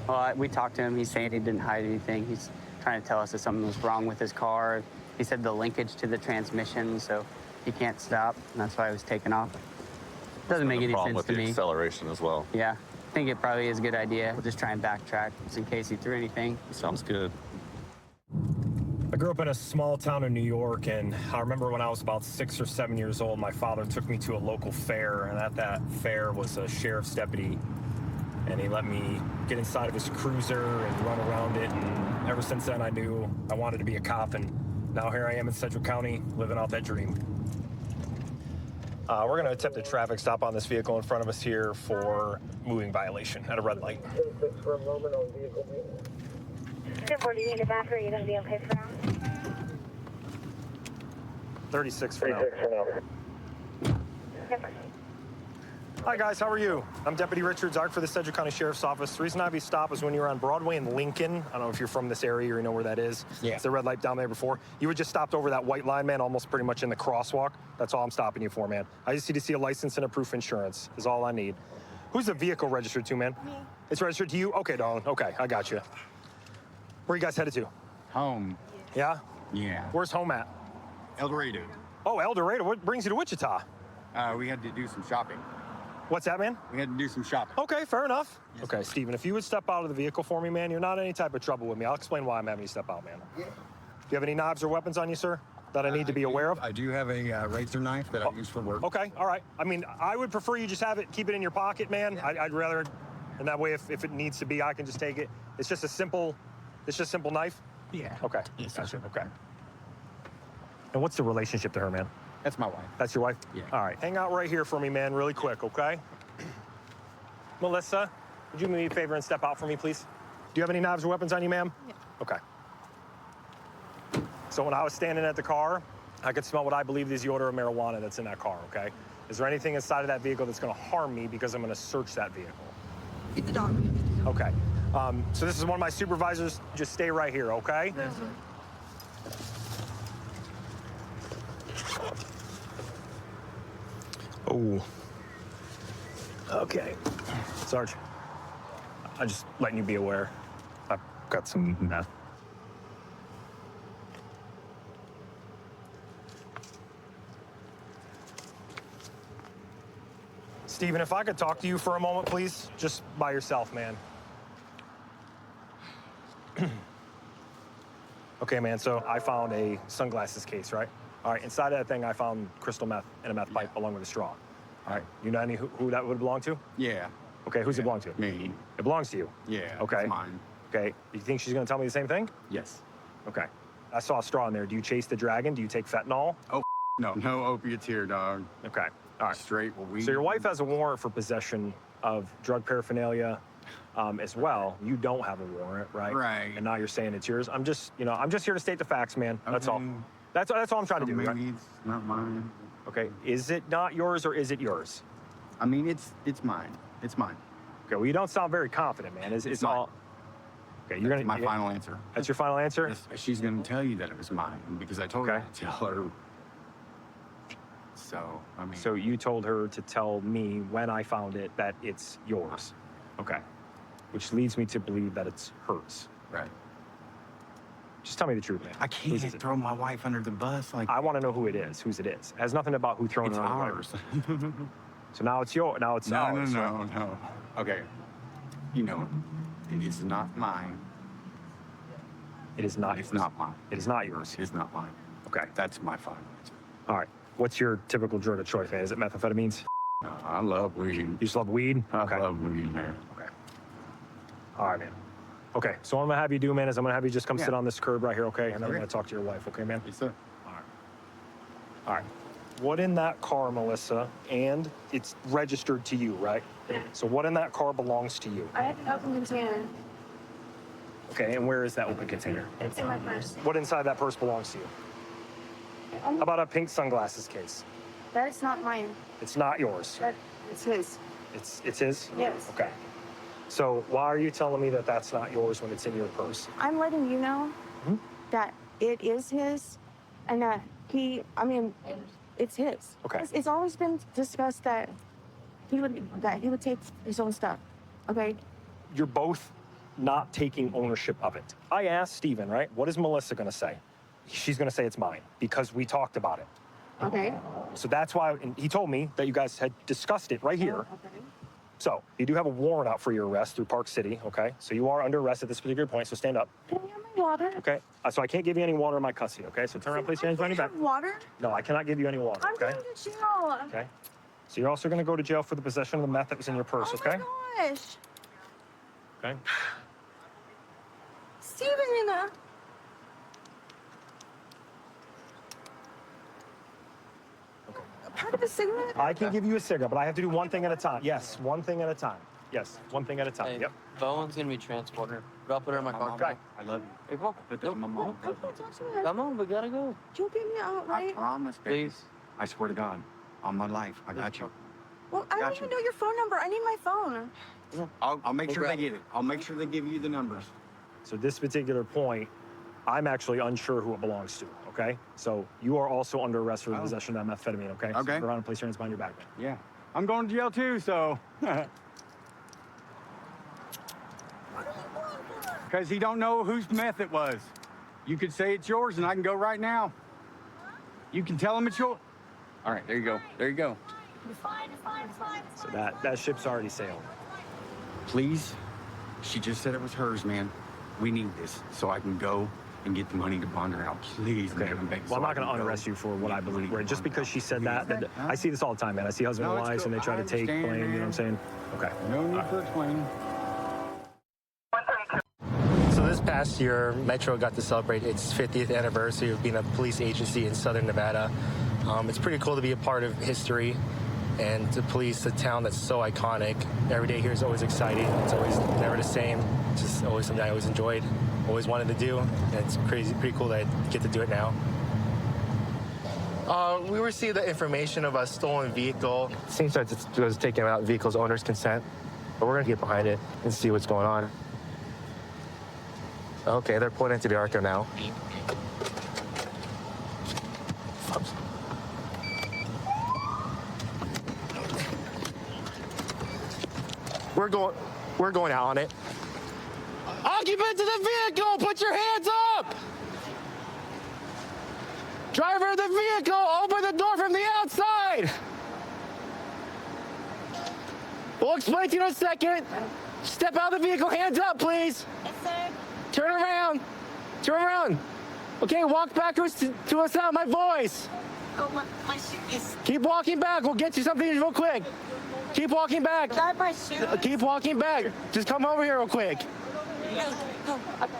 Well, we talked to him. He's saying he didn't hide anything. He's trying to tell us that something was wrong with his car. He said the linkage to the transmission, so he can't stop, and that's why he was taking off. Doesn't make any problem sense with to the me. acceleration as well. Yeah, I think it probably is a good idea. We'll just try and backtrack just in case he threw anything. Sounds good. I grew up in a small town in New York, and I remember when I was about 6 or 7 years old, my father took me to a local fair, and at that fair was a sheriff's deputy, and he let me get inside of his cruiser and run around it, and ever since then I knew I wanted to be a cop, and now here I am in Sedgwick County living out that dream. We're going to attempt a traffic stop on this vehicle in front of us here for moving violation at a red light. 10-4, do you need a back or are you going to be okay for now? 36 for now. Hi guys, how are you? I'm Deputy Richard Zark for the Sedgwick County Sheriff's Office. The reason I have you stop is when you were on Broadway in Lincoln. I don't know if you're from this area or you know where that is. Yeah. It's the red light down there before. You were just stopped over that white line, man, almost pretty much in the crosswalk. That's all I'm stopping you for, man. I just need to see a license and a proof of insurance is all I need. Who's the vehicle registered to, man? Me. It's registered to you? Okay, darling. Okay, I got you. Where are you guys headed to? Home. Yeah? Yeah. Where's home at? El Dorado. Oh, El Dorado. What brings you to Wichita? We had to do some shopping. What's that, man? We had to do some shopping. Okay, fair enough. Yes. Okay, Steven, if you would step out of the vehicle for me, man, you're not in any type of trouble with me. I'll explain why I'm having you step out, man. Yeah. Do you have any knives or weapons on you, sir, that I need to be aware of? I do have a razor knife that I use for work. Okay, all right. I mean, I would prefer you just have it, keep it in your pocket, man. Yeah. I'd rather, and that way, if it needs to be, I can just take it. It's just a simple knife? Yeah. Okay, yes, gotcha. Okay. And what's the relationship to her, man? That's my wife. That's your wife? Yeah. All right, hang out right here for me, man, really quick, okay? Melissa, would you do me a favor and step out for me, please? Do you have any knives or weapons on you, ma'am? Yeah. Okay. So when I was standing at the car, I could smell what I believe is the odor of marijuana that's in that car, okay? Is there anything inside of that vehicle that's gonna harm me because I'm gonna search that vehicle? Get the dog. Okay. So this is one of my supervisors. Just stay right here, okay? Yes, sir. Oh. Okay. Sarge, I'm just letting you be aware. I've got some meth. Steven, if I could talk to you for a moment, please, just by yourself, man. Okay, man, so I found a sunglasses case, right? All right, inside of that thing, I found crystal meth and a meth pipe along with a straw. All right, you know who that would belong to? Yeah. Okay, who's it belong to? Me. It belongs to you? Yeah. Okay. It's mine. Okay, you think she's gonna tell me the same thing? Yes. Okay. I saw a straw in there. Do you chase the dragon? Do you take fentanyl? Oh, no. No opiates here, dog. Okay. All right. Straight weed. So your wife has a warrant for possession of drug paraphernalia, as well. You don't have a warrant, right? Right. And now you're saying it's yours. I'm just here to state the facts, man. That's all. That's all I'm trying to do. Maybe Right? it's not mine. Okay. Is it not yours or is it yours? I mean, it's mine. It's mine. Okay. Well, you don't sound very confident, man. It's mine. all. Okay. You're That's gonna. my final answer. That's your final answer. She's gonna tell you that it was mine because I told her to tell her. So I mean. So you told her to tell me when I found it that it's yours. Okay. Which leads me to believe that it's hers. Right. Just tell me the truth, man. I can't throw my wife under the bus. Like I want to know who it is. Whose it is. It has nothing about who thrown it's it under ours. the bus. So now it's yours. Now it's ours. No. Okay. You know, it is not mine. It is not. It's not mine. It is not yours. It's not mine. Okay. That's my final answer. All right. What's your typical drug of choice, man? Is it methamphetamines? No, I love weed. You just love weed? I love weed, man. Okay. All right, man. Okay. So what I'm gonna have you do, man, is I'm gonna have you just come sit on this curb right here, okay? And then I'm gonna talk to your wife, okay, man? Yes, sir. All right. What in that car, Melissa? And it's registered to you, right? So what in that car belongs to you? I had an open container. Okay. And where is that open container? It's in my purse. What inside that purse belongs to you? How about a pink sunglasses case? That is not mine. It's not yours. It's his. It's his? Yes. Okay. So why are you telling me that that's not yours when it's in your purse? I'm letting you know that it is his, and that it's his. Okay. It's always been discussed that he would take his own stuff. Okay. You're both not taking ownership of it. I asked Steven, right? What is Melissa gonna say? She's gonna say it's mine because we talked about it. Okay. So that's why, and he told me that you guys had discussed it right here. Okay. So you do have a warrant out for your arrest through Park City, okay? So you are under arrest at this particular point, so stand up. Can you have my water? Okay. So I can't give you any water in my custody, okay? So turn around, please, hands behind your back. Water? No, I cannot give you any water, I'm okay? going to jail. Okay. So you're also gonna go to jail for the possession of the meth that was in your purse, okay? Oh my gosh. Okay. Steven, you know. Part of a cigarette? I can give you a cigarette, but I have to do one thing at a time. Yes, one thing at a time. Yes, one thing at a time. Hey, Yep. Bowen's gonna be transported. I'll put her in my car. Okay. I love you. Hey, Paul. Put that in my mom. Come on, we gotta go. You'll get me out, I right? promise, baby. Please. I swear to God, on my life, I got you. Well, I don't even know your phone number. I need my phone. I'll make sure they get it. I'll make sure they give you the numbers. So this particular point, I'm actually unsure who it belongs to, okay? So you are also under arrest for the possession of that methamphetamine, okay? So Okay. go around and place your hands behind your back. Yeah. I'm going to jail too, so. Because he don't know whose meth it was. You could say it's yours and I can go right now. You can tell him it's yours. All right, there you go. There you go. So that ship's already sailed. Please, she just said it was hers, man. We need this so I can go and get the money to bond her out. Please, Okay. man. Well, I'm not going to unarrest you for what I believe. Right? Just because she said that I see this all the time, man. I see husband and No, it's wives and they cool. try I to take understand, blame. You know what I'm man. saying? Okay. No need for explaining. So this past year, Metro got to celebrate its 50th anniversary of being a police agency in Southern Nevada. It's pretty cool to be a part of history and to police a town that's so iconic. Every day here is always exciting. It's always never the same. It's just always something I always enjoyed, always wanted to do. And it's pretty cool that I get to do it now. We received the information of a stolen vehicle. It seems like it was taken without the vehicle's owner's consent, but we're gonna get behind it and see what's going on. Okay, they're pulling into the ARCO now. We're going out on it. Occupants of the vehicle, put your hands up! Driver of the vehicle, open the door from the outside! We'll explain to you in a second. Step out of the vehicle, hands up, please. Yes, sir. Turn around. Turn around. Okay, walk backwards to us out my voice. Oh, my shoe is. Keep walking back. We'll get you something real quick. Keep walking back. My shoe. Keep walking back. Just come over here real quick. No.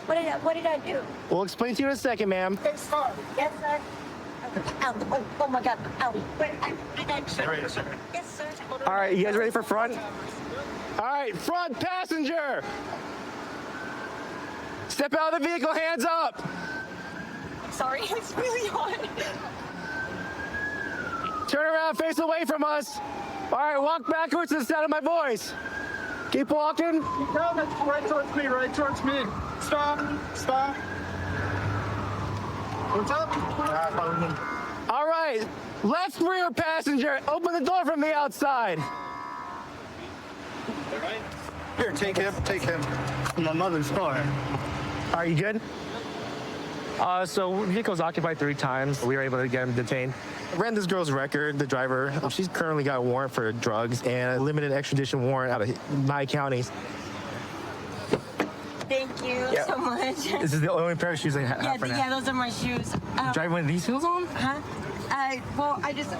What did I do? We'll explain to you in a second, ma'am. Yes, sir. Yes, sir. Ow. Oh my God. Ow. Wait, I got you. Yes, sir. All right, you guys ready for front? All right, front passenger. Step out of the vehicle, hands up. Sorry, it's really hot. Turn around, face away from us. All right, walk backwards to the sound of my voice. Keep walking. Keep coming, right towards me, right towards me. Stop, stop. What's up? All right, left rear passenger, open the door from the outside. Here, take him. My mother's car. Are you good? So vehicle's occupied 3 times. We were able to get him detained. Ran this girl's record, the driver. She's currently got a warrant for drugs and a limited extradition warrant out of Nye County. Thank you so much. This is the only pair of shoes I have for now. Yeah, those are my shoes. Drive one of these heels on? Huh? Well, I just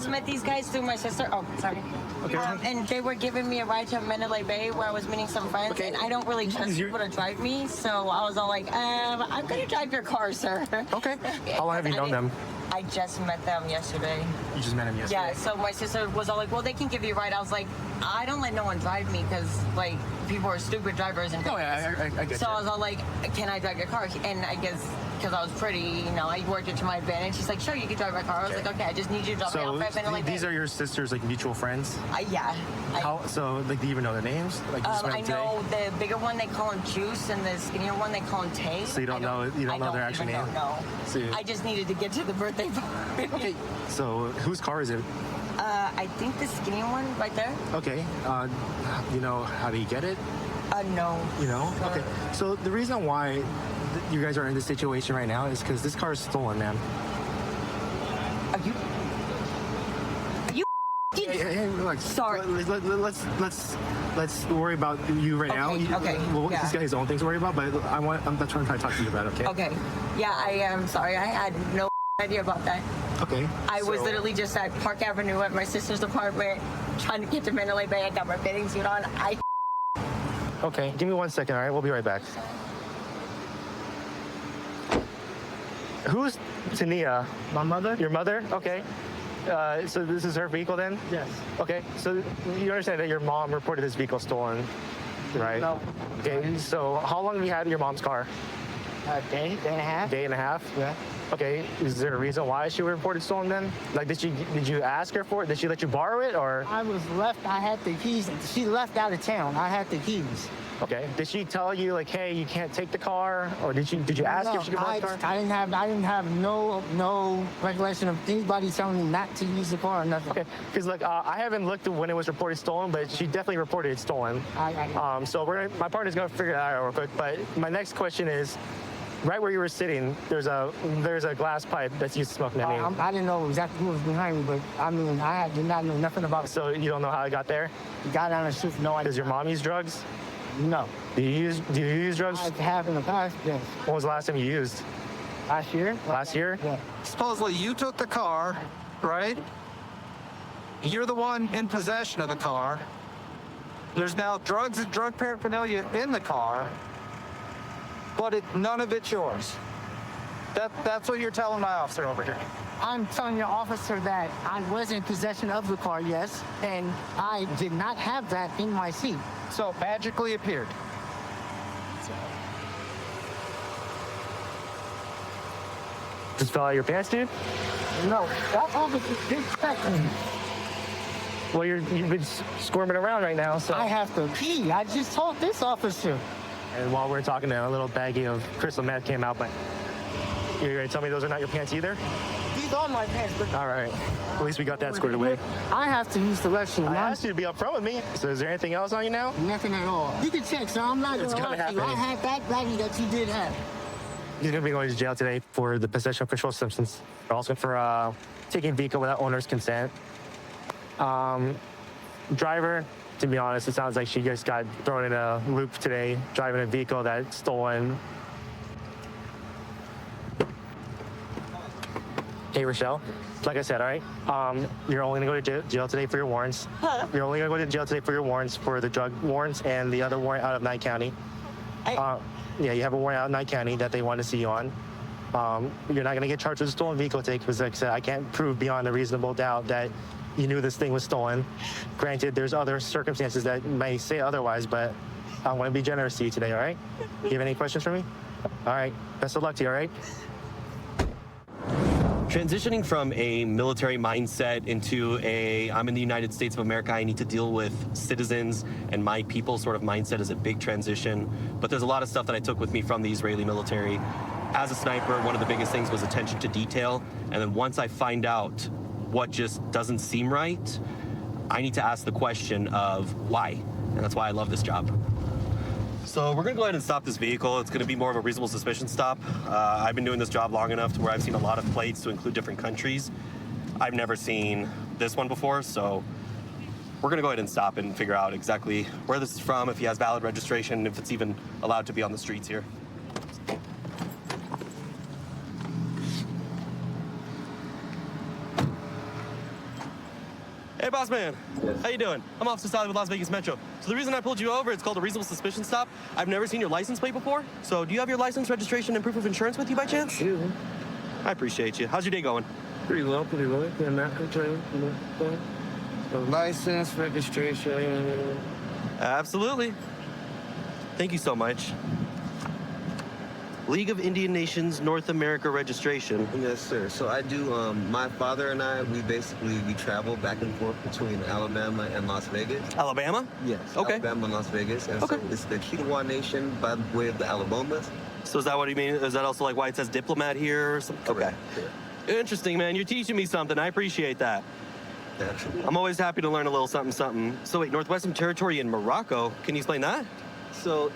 met these guys through my sister. Oh, sorry. Okay. And they were giving me a ride to Mandalay Bay where I was meeting some friends, Okay. and I don't really trust people to drive me, so I was all like, I'm gonna drive your car, sir. Okay. How long have you known them? I just met them yesterday. You just met them yesterday? Yeah, so my sister was all like, well, they can give you a ride. I was like, I don't let no one drive me because, like, people are stupid drivers. And Oh, yeah, I get So you. I was all like, can I drive your car? And I guess because I was pretty, you know, I worked it to my advantage. She's like, sure, you can drive my car. I was like, okay, I just need you to drop me So off at Mandalay Bay. these are your sister's like mutual friends? Yeah. So like, do you even know their names? Like you just met I them today? know the bigger one they call him Juice, and the skinnier one they call him Tay. So you don't know their actual name? No. So I just needed to get to the birthday party. Okay. So whose car is it? I think the skinnier one right there. Okay. You know how do you get it? No. You know? Okay. So the reason why you guys are in this situation right now is because this car is stolen, ma'am. Are you? Hey, relax. Sorry. Let's worry about you right now. Okay. Well, Yeah. he's got his own things to worry about, but I'm not trying to talk to you about it. Okay. Okay. Yeah, I am sorry. I had no idea about that. Okay. I was so- literally just at Park Avenue at my sister's apartment trying to get to Mandalay Bay. I got my bathing suit on. Okay. Give me 1 second. All right. We'll be right back. Who's Tania? My mother. Your mother? Okay. So this is her vehicle then? Yes. Okay. So you understand that your mom reported this vehicle stolen, right? No. Okay. So how long have you had your mom's car? A day and a half. Day and a half? Yeah. Okay. Is there a reason why she reported stolen then? Like, did you ask her for it? Did she let you borrow it or? I was left. I had the keys. She left out of town. I had the keys. Okay. Did she tell you like, hey, you can't take the car, or did you ask No, if she could borrow the car? I didn't have no recollection of anybody telling me not to use the car or nothing. Okay, because like I haven't looked at when it was reported stolen, but she definitely reported it stolen. So my partner's gonna figure that out real quick. But my next question is, right where you were sitting, there's a glass pipe that's used to smoke in that name. I didn't know exactly who was behind me, but I mean, I did not know nothing about it. So you don't know how it got there? It got on the street, no idea. Does your mom use drugs? No. Do you use drugs? I have in the past, yes. When was the last time you used? Last year. Last year? Yeah. Supposedly you took the car, right? You're the one in possession of the car. There's now drugs and drug paraphernalia in the car, but none of it's yours. That's what you're telling my officer over here. I'm telling your officer that I was in possession of the car, yes, and I did not have that in my seat. So it magically appeared. Just fell out of your pants, dude? No, that officer did check me. Well, you've been squirming around right now, so. I have to pee. I just told this officer. And while we're talking, a little baggie of crystal meth came out, but you're gonna tell me those are not your pants either? These are my pants, but All right. At least we got that squared away. I have to use the restroom. I asked you to be upfront with me. So is there anything else on you now? Nothing at all. You can check, sir. I'm not It's gonna gonna lie to you. I happen. had that baggie that you did have. He's gonna be going to jail today for the possession of controlled substance. Also for taking vehicle without owner's consent. Driver, to be honest, it sounds like she just got thrown in a loop today, driving a vehicle that's stolen. Hey, Rochelle. Like I said, all right, you're only gonna go to jail today for your warrants. You're only gonna go to jail today for your warrants, for the drug warrants and the other warrant out of Nye County. Yeah, you have a warrant out of Nye County that they want to see you on. You're not gonna get charged with a stolen vehicle today because, like I said, I can't prove beyond a reasonable doubt that you knew this thing was stolen. Granted, there's other circumstances that may say otherwise, but I want to be generous to you today, all right? You have any questions for me? All right, best of luck to you, all right? Transitioning from a military mindset into a I'm in the United States of America, I need to deal with citizens and my people sort of mindset is a big transition. But there's a lot of stuff that I took with me from the Israeli military. As a sniper, one of the biggest things was attention to detail. And then once I find out what just doesn't seem right, I need to ask the question of why. And that's why I love this job. So we're gonna go ahead and stop this vehicle. It's gonna be more of a reasonable suspicion stop. I've been doing this job long enough to where I've seen a lot of plates to include different countries. I've never seen this one before, so we're gonna go ahead and stop and figure out exactly where this is from, if he has valid registration, if it's even allowed to be on the streets here. Hey, boss man. How you doing? I'm Officer Sally with Las Vegas Metro. So the reason I pulled you over, it's called a reasonable suspicion stop. I've never seen your license plate before. So do you have your license, registration, and proof of insurance with you by chance? I appreciate you. How's your day going? Pretty well, pretty well. Yeah, not complaining. License, registration. Absolutely. Thank you so much. League of Indian Nations North America registration. Yes, sir. So I do, my father and I, we travel back and forth between Alabama and Las Vegas. Alabama? Yes. Okay. Alabama and Las Vegas. And okay. So it's the Kiowa Nation by way of the Alabamas. So is that what you mean? Is that also like why it says diplomat here or something? Correct. Okay. Interesting, man. You're teaching me something. I appreciate that. Absolutely. I'm always happy to learn a little something, something. So wait, Northwestern Territory in Morocco. Can you explain that? So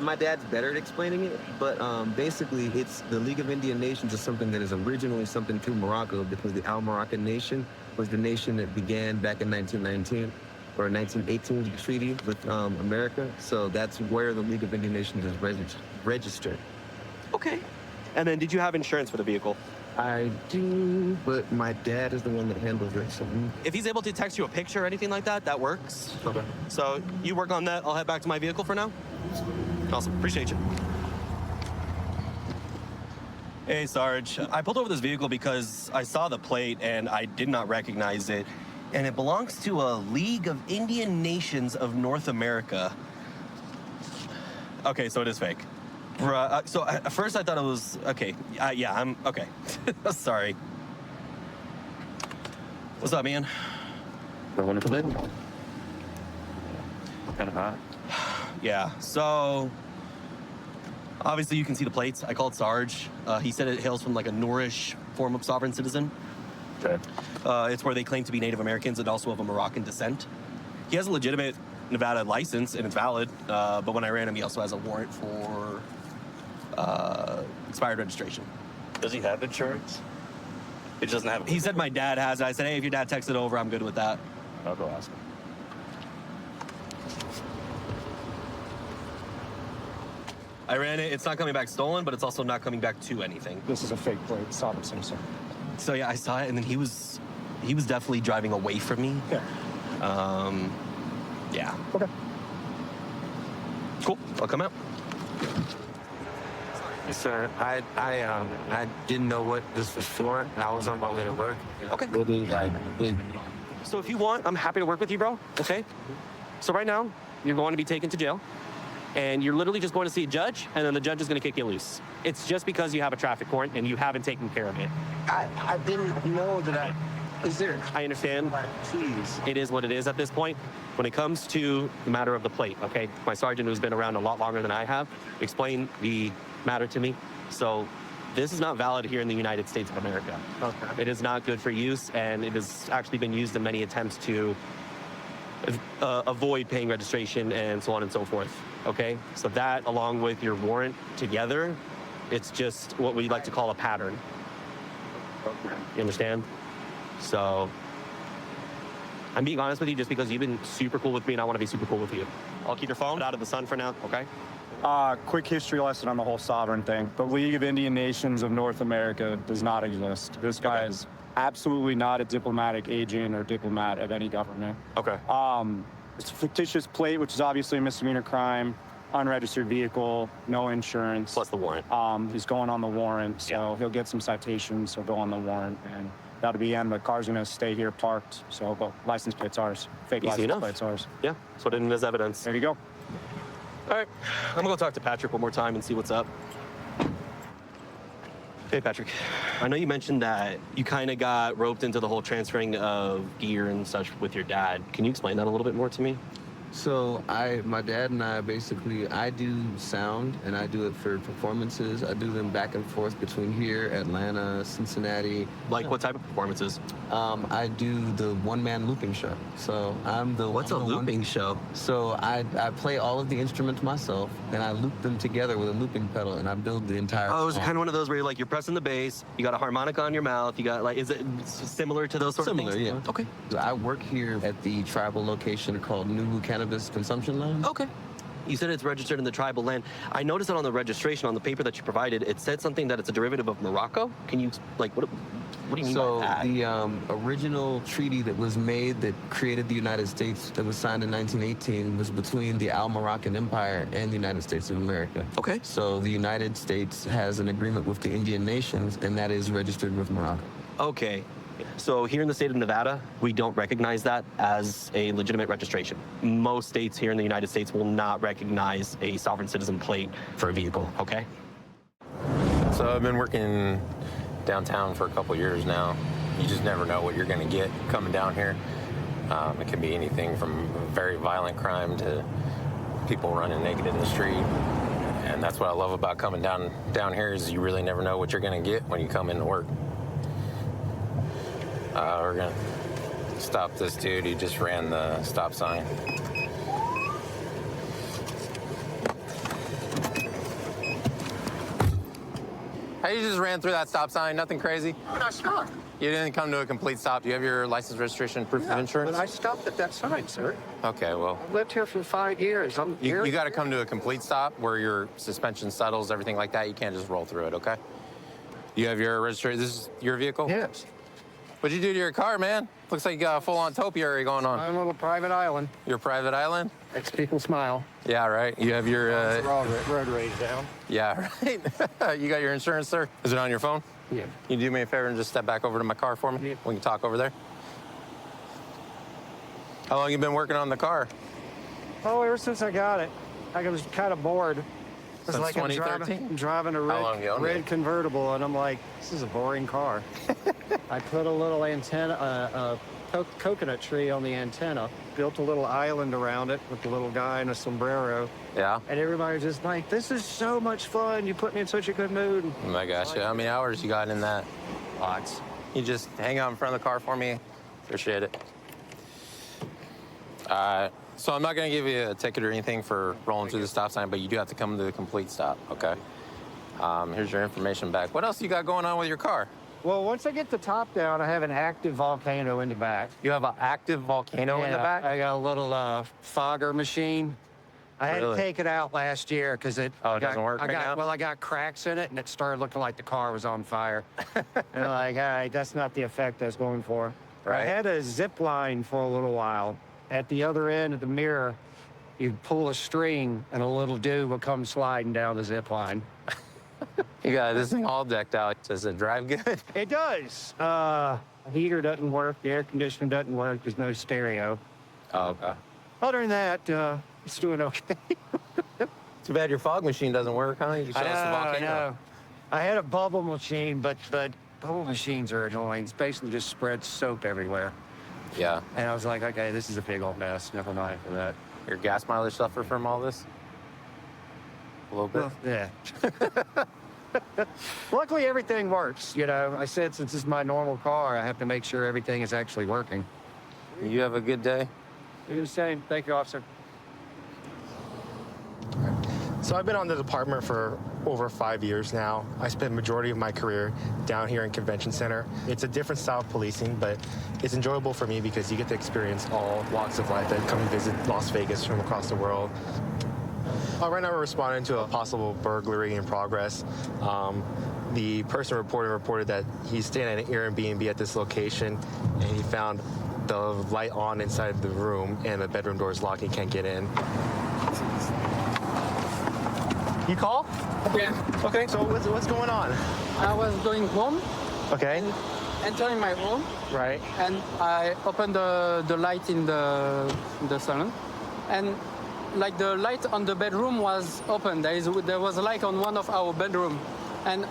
my dad's better at explaining it, but basically it's the League of Indian Nations is something that is originally something to Morocco because the Al Moroccan Nation was the nation that began back in 1919 or 1918 with the treaty with America. So that's where the League of Indian Nations is registered. Okay. And then did you have insurance for the vehicle? I do, but my dad is the one that handles it. So. If he's able to text you a picture or anything like that, that works. Okay. So you work on that. I'll head back to my vehicle for now. Awesome. Appreciate you. Hey, Sarge. I pulled over this vehicle because I saw the plate and I did not recognize it. And it belongs to a League of Indian Nations of North America. Okay, so it is fake. So at first I thought it was, okay, yeah, I'm, okay. Sorry. What's up, man? Kind of hot. Yeah, so obviously you can see the plates. I called Sarge. He said it hails from like a Noorish form of sovereign citizen. Okay. It's where they claim to be Native Americans and also of a Moroccan descent. He has a legitimate Nevada license and it's valid, but when I ran him, he also has a warrant for expired registration. Does he have insurance? He doesn't have it. He said my dad has it. I said, hey, if your dad texted over, I'm good with that. I'll go ask him. I ran it. It's not coming back stolen, but it's also not coming back to anything. This is a fake plate. Stop it, Simpson. So yeah, I saw it, and then he was definitely driving away from me. Yeah. Yeah. Okay. Cool. I'll come out. Sir, I didn't know what this was for, and I was on my way to work. Okay. So if you want, I'm happy to work with you, bro. Okay. So right now, you're going to be taken to jail, and you're literally just going to see a judge, and then the judge is going to kick you loose. It's just because you have a traffic warrant and you haven't taken care of it. I didn't know that is there. I understand. Please. It is what it is at this point. When it comes to the matter of the plate, okay? My sergeant, who's been around a lot longer than I have, explained the matter to me. So this is not valid here in the United States of America. Okay. It is not good for use, and it has actually been used in many attempts to avoid paying registration and so on and so forth, okay? So that, along with your warrant together, it's just what we like to call a pattern. Okay. You understand? So I'm being honest with you just because you've been super cool with me and I want to be super cool with you. I'll keep your phone out of the sun for now, okay? Quick history lesson on the whole sovereign thing. The League of Indian Nations of North America does not exist. This guy is absolutely not a diplomatic agent or diplomat of any government. Okay. It's a fictitious plate, which is obviously a misdemeanor crime, unregistered vehicle, no insurance. Plus the warrant. He's going on the warrant, so he'll get some citations, he'll go on the warrant, and That'll be in. The car's going to stay here parked. So the license plate's ours. Fake Easy license enough. plate's ours. Yeah, that's what it is as evidence. There you go. All right, I'm gonna go talk to Patrick one more time and see what's up. Hey, Patrick. I know you mentioned that you kind of got roped into the whole transferring of gear and such with your dad. Can you explain that a little bit more to me? So my dad and I basically, I do sound and I do it for performances. I do them back and forth between here, Atlanta, Cincinnati. Like what type of performances? I do the one-man looping show. So I'm the What's a looping show? So I play all of the instruments myself and I loop them together with a looping pedal and I build the entire Oh, it's song. kind of one of those where you're pressing the bass, you got a harmonica on your mouth, you got like, is it similar to those sort of things? Similar, yeah. Okay. So I work here at the tribal location called Nubu Cannabis Consumption Lounge. Okay. You said it's registered in the tribal land. I noticed that on the registration, on the paper that you provided, it said something that it's a derivative of Morocco. Can you, like, what do you mean So by that? the original treaty that was made that created the United States that was signed in 1918 was between the Al Moroccan Empire and the United States of America. Okay. So the United States has an agreement with the Indian nations and that is registered with Morocco. Okay. So here in the state of Nevada, we don't recognize that as a legitimate registration. Most states here in the United States will not recognize a sovereign citizen plate for a vehicle, okay? So I've been working downtown for a couple years now. You just never know what you're going to get coming down here. It can be anything from very violent crime to people running naked in the street. And that's what I love about coming down here is you really never know what you're going to get when you come into work. We're going to stop this dude. He just ran the stop sign. Hey, you just ran through that stop sign, nothing crazy? But I stopped. You didn't come to a complete stop. Do you have your license, registration, proof of insurance? But I stopped at that sign, sir. Okay, well. I've lived here for 5 years. I'm here. You got to come to a complete stop where your suspension settles, everything like that. You can't just roll through it, okay? You have your registration. This is your vehicle? Yes. What'd you do to your car, man? Looks like you got a full-on topiary going on. I'm on a private island. Your private island? Makes people smile. Yeah, right. You have your... road rage down. Yeah, right. You got your insurance, sir? Is it on your phone? Yeah. Can you do me a favor and just step back over to my car for me? Yeah. We can talk over there. How long you been working on the car? Oh, ever since I got it. I was kind of bored. It's Since like I'm 2013? driving a How long you owned red it? convertible, and I'm like, this is a boring car. I put a little antenna, coconut tree on the antenna, built a little island around it with a little guy in a sombrero. Yeah. And everybody's just like, this is so much fun. You put me in such a good mood. Oh my gosh, how many hours you got in that? Lots. You just hang out in front of the car for me? Appreciate it. So I'm not gonna give you a ticket or anything for rolling through the stop sign, but you do have to come to the complete stop, okay? Here's your information back. What else you got going on with your car? Well, once I get the top down, I have an active volcano in the back. You have an active volcano in the back? I got a little fogger machine. I had to Really? take it out last year because it. Oh, it doesn't work right now? Well, I got cracks in it, and it started looking like the car was on fire. And I'm like, all right, that's not the effect I was going for. Right. I had a zip line for a little while. At the other end of the mirror, you pull a string, and a little dude will come sliding down the zip line. You got this thing all decked out. Does it drive good? It does. The heater doesn't work. The air conditioner doesn't work. There's no stereo. Oh, okay. Other than that, it's doing okay. Too bad your fog machine doesn't work, huh? You show us the volcano. I know. I had a bubble machine, but bubble machines are annoying. It's basically just spreads soap everywhere. Yeah. And I was like, okay, this is a big old mess. Never mind for that. Your gas mileage suffer from all this? A little bit? Well, yeah. Luckily, everything works. You know, I said since it's my normal car, I have to make sure everything is actually working. You have a good day. Do the same. Thank you, officer. So I've been on the department for over 5 years now. I spent the majority of my career down here in Convention Center. It's a different style of policing, but it's enjoyable for me because you get to experience all walks of life that come and visit Las Vegas from across the world. Right now we're responding to a possible burglary in progress. The person reported that he's staying at an Airbnb at this location, and he found the light on inside the room, and the bedroom door is locked. He can't get in. You call? Yeah. Okay, so what's going on? I was doing home. Okay. entering my room. Right. And I opened the light in the salon, and like the light on the bedroom was open. There was a light on one of our bedroom, and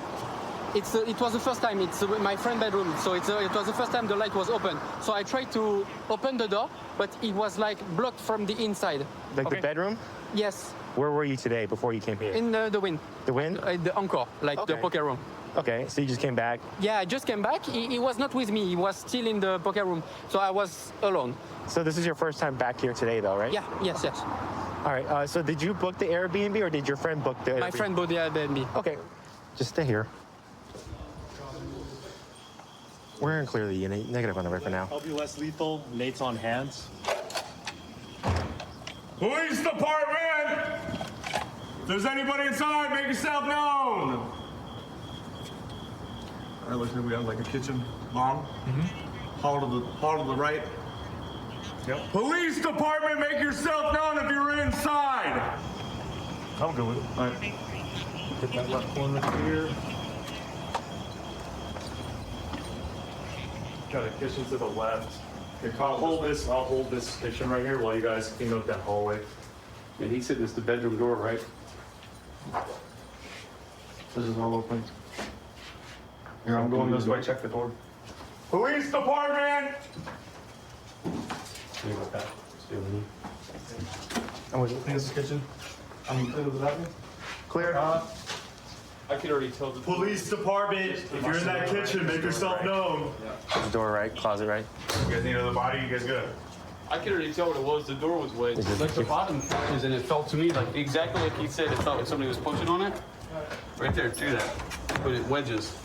it was the first time. It's my friend's bedroom, so it was the first time the light was open. So I tried to open the door, but it was like blocked from the inside. Like the bedroom? Yes. Where were you today before you came here? In the Wynn. The Wynn? The Encore, like the poker room. Okay, so you just came back? Yeah, I just came back. He was not with me. He was still in the poker room, so I was alone. So this is your first time back here today, though, right? Yeah. Yes. All right. So did you book the Airbnb, or did your friend book the Airbnb? My friend booked the Airbnb. Okay. Just stay here. We're in clearly negative on the right for now. I'll be less lethal. Nate's on hands. Police department! If there's anybody inside, make yourself known! All right, looks like we have like a kitchen long. Hall to the right. Yep. Police department, make yourself known if you're inside! I'm good with it. All right. Hit that left corner here. Got a kitchen to the left. Okay, I'll hold this kitchen right here while you guys clean up that hallway. And he said it's the bedroom door, right? This is all open. Here, I'm going this way. Check the door. Police department! See about that. Stay with me. Clean the kitchen. Clean the bathroom. Clear. I could already tell the Police department, if you're in that kitchen, make yourself known. The door right, closet right. You guys need another body? You guys good? I could already tell what it was. The door was wedged. Like the bottom catches, and it felt to me like exactly like he said. It felt like somebody was pushing on it. Right there, do that. But it wedges.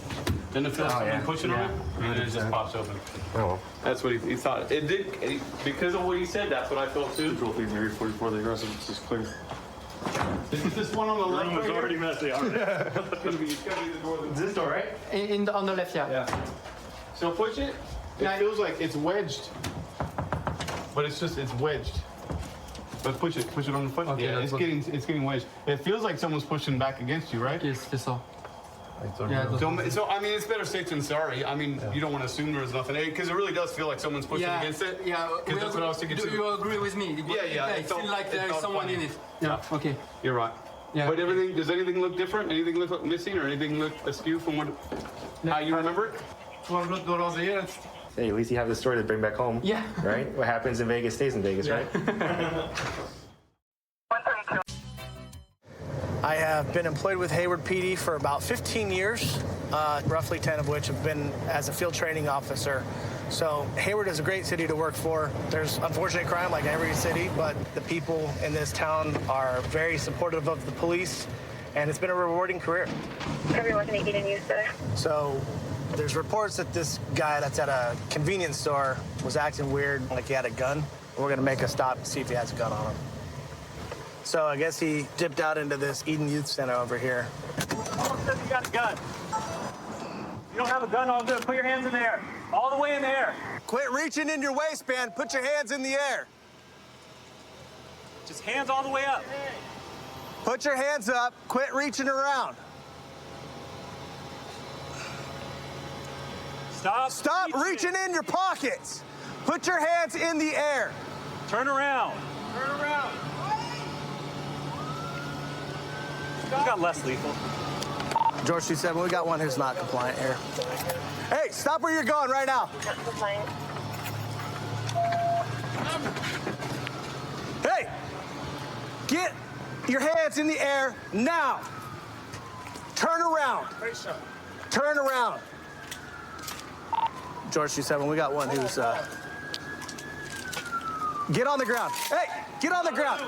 Then it feels somebody pushing on it, and then it just pops open. Oh well. That's what he thought. It did because of what he said. That's what I felt too. Control thing maybe before the aggressive. It's just clear. Is this one on the left? The room is already messy. Already. It's gonna be the door. This door, right? On the left, yeah. So push it. It feels like it's wedged, but it's wedged. But push it on the foot. Okay, Yeah, it's getting wedged. It feels like someone's pushing back against you, right? Yes, c'est ça. Yeah, so I mean, it's better safe than sorry. I mean, you don't want to assume there's nothing because it really does feel like someone's pushing against it. Yeah, because that's what I was thinking too. Do you agree with me? Yeah. It feels like there's someone in it. Yeah. Okay. You're right. Yeah. But does anything look different? Anything look missing, or anything look askew from how you remember it? Hey, at least you have the story to bring back home. Yeah. Right? What happens in Vegas stays in Vegas, right? I have been employed with Hayward PD for about 15 years, roughly 10 of which have been as a field training officer. So Hayward is a great city to work for. There's unfortunate crime like every city, but the people in this town are very supportive of the police, and it's been a rewarding career. Everyone can eat and use, sir. So there's reports that this guy that's at a convenience store was acting weird, like he had a gun. We're gonna make a stop and see if he has a gun on him. So I guess he dipped out into this Eden Youth Center over here. Someone says you got a gun. You don't have a gun, all good. Put your hands in the air. All the way in the air. Quit reaching in your waistband. Put your hands in the air. Just hands all the way up. Put your hands up. Quit reaching around. Stop reaching in your pockets. Put your hands in the air. Turn around. Turn around. We got less lethal. George 27, we got one who's not compliant here. Hey, stop where you're going right now. Hey, get your hands in the air now. Turn around. Turn around. George 27, we got one who's, get on the ground. Hey, get on the ground.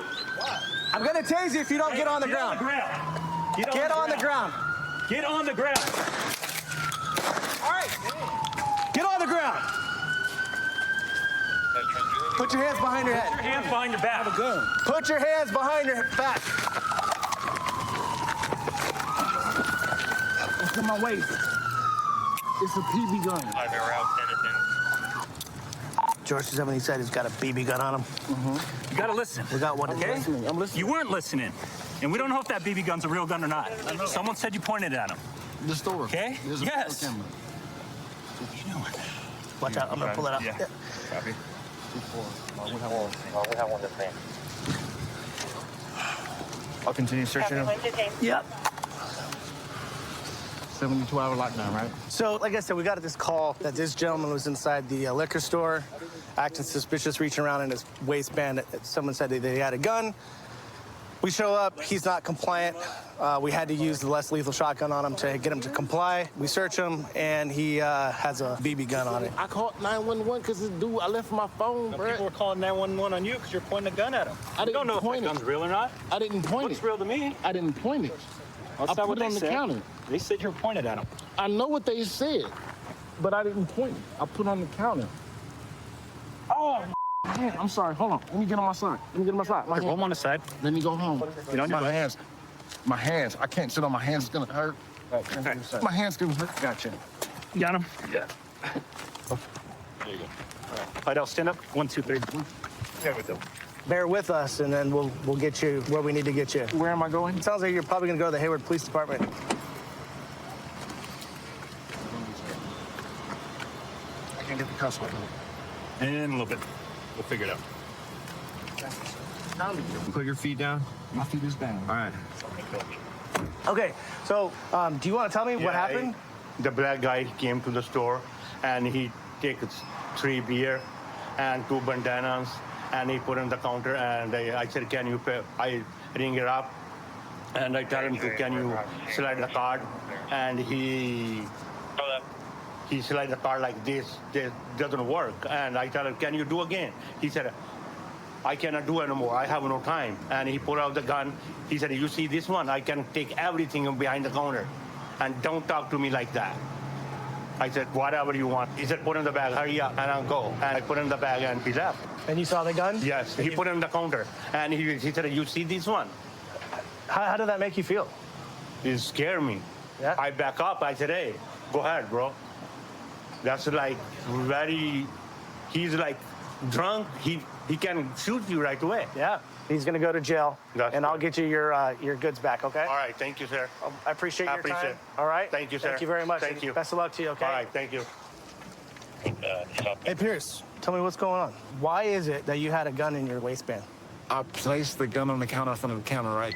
I'm gonna tase you if you don't get on the ground. Get on the ground. Get on the ground. All right. Get on the ground. Put your hands behind your head. Put your hands behind your back. Have a gun. Put your hands behind your back. Look at my waist. It's a PB gun. George 7, he said he's got a BB gun on him. You gotta listen. We got one. Okay? I'm listening. You weren't listening. And we don't know if that BB gun's a real gun or not. Someone said you pointed at him. The store. Okay? Yes. Watch out, I'm gonna pull it out. Yeah. Copy. We have one this man. I'll continue searching him. Yep. 72-hour lockdown, right? So, like I said, we got this call that this gentleman was inside the liquor store, acting suspicious, reaching around in his waistband. Someone said that he had a gun. We show up, he's not compliant. We had to use the less lethal shotgun on him to get him to comply. We search him, and he has a BB gun on it. I called 911 because this dude, I left my phone, bro. People were calling 911 on you because you're pointing a gun at him. I didn't don't know point if that gun's real or not. I didn't point Looks it. real to me. I didn't point it. That's I not put what it they on the said. counter. They said you pointed at him. I know what they said, but I didn't point it. I put it on the counter. Oh, man, I'm sorry. Hold on. Let me get on my side. I'm on the side. Let me go home. Get on your my hands. My hands. I can't sit on my hands. It's gonna hurt. My hands gonna hurt. Gotcha. You got him? Yeah. There you go. Fidel, stand up. 1, 2, 3. There we go. Bear with us, and then we'll get you where we need to get you. Where am I going? It sounds like you're probably gonna go to the Hayward Police Department. I can't get the cuss word. In a little bit. We'll figure it out. Put your feet down. My feet is down. All right. Okay, so do you want to tell me what happened? The black guy came to the store and he takes 3 beer and 2 bandanas and he put on the counter and I said, can you pay? I ring it up and I tell him to, can you slide the card? And he slide the card like this doesn't work. And I tell him, can you do again? He said, I cannot do anymore. I have no time. And he pulled out the gun. He said, you see this one? I can take everything behind the counter. And don't talk to me like that. I said, whatever you want. He said, put in the bag, hurry up, and I'll go. And I put in the bag and he left. And you saw the gun? Yes, he put it in the counter. And he said, you see this one? How did that make you feel? It scared me. Yeah? I back up. I said, hey, go ahead, bro. That's like he's like drunk. He can shoot you right away. Yeah. He's gonna go to jail, That's and I'll right. get you your goods back. Okay. All right, thank you, sir. I appreciate your appreciate time. it. All right. Thank you, sir. Thank you very much. Thank you. Best of luck to you. Okay. All right, thank you. Hey Pierce, tell me what's going on. Why is it that you had a gun in your waistband? I placed the gun on the counter in front of the counter, right?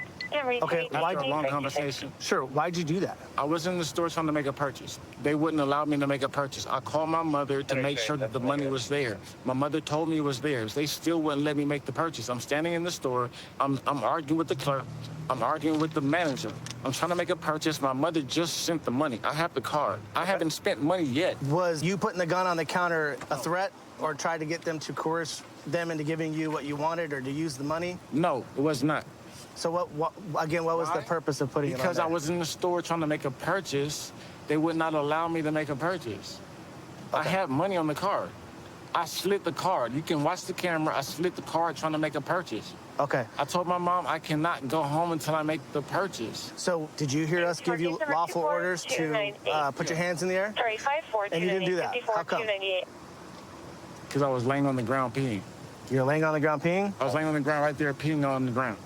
Okay. After a long conversation. Sure. Why'd you do that? I was in the store trying to make a purchase. They wouldn't allow me to make a purchase. I called my mother to make sure that the money was there. My mother told me it was there. They still wouldn't let me make the purchase. I'm standing in the store. I'm arguing with the clerk. I'm arguing with the manager. I'm trying to make a purchase. My mother just sent the money. I have the card. I haven't spent money yet. Was you putting the gun on the counter a threat, or try to get them to coerce them into giving you what you wanted, or to use the money? No, it was not. So what was the purpose of putting it on Because there? I was in the store trying to make a purchase. They would not allow me to make a purchase. I had money on the card. I slid the card. You can watch the camera. I slid the card trying to make a purchase. Okay. I told my mom I cannot go home until I make the purchase. So did you hear us give you lawful orders to put your hands in the air? Sorry, 54. And you didn't do that. How come? Because I was laying on the ground peeing. You're laying on the ground peeing? I was laying on the ground right there peeing on the ground.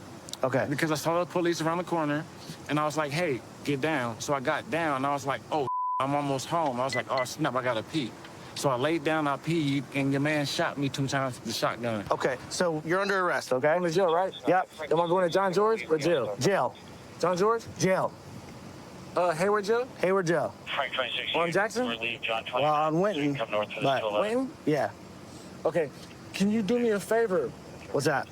Okay. Because I saw the police around the corner, and I was like, hey, get down. So I got down, and I was like, oh, I'm almost home. I was like, oh, snap, I gotta pee. So I laid down, I peed, and your man shot me 2 times with the shotgun. Okay, so you're under arrest, okay? I'm in jail, right? Yep. Am I going to John George or jail? Jail. John George? Jail. Hayward jail? Hayward jail. Frank 26. On Jackson? Relieve John 20. Well, on Winton. Come north to But, the Winton? yeah. Okay, can you do me a favor? What's that?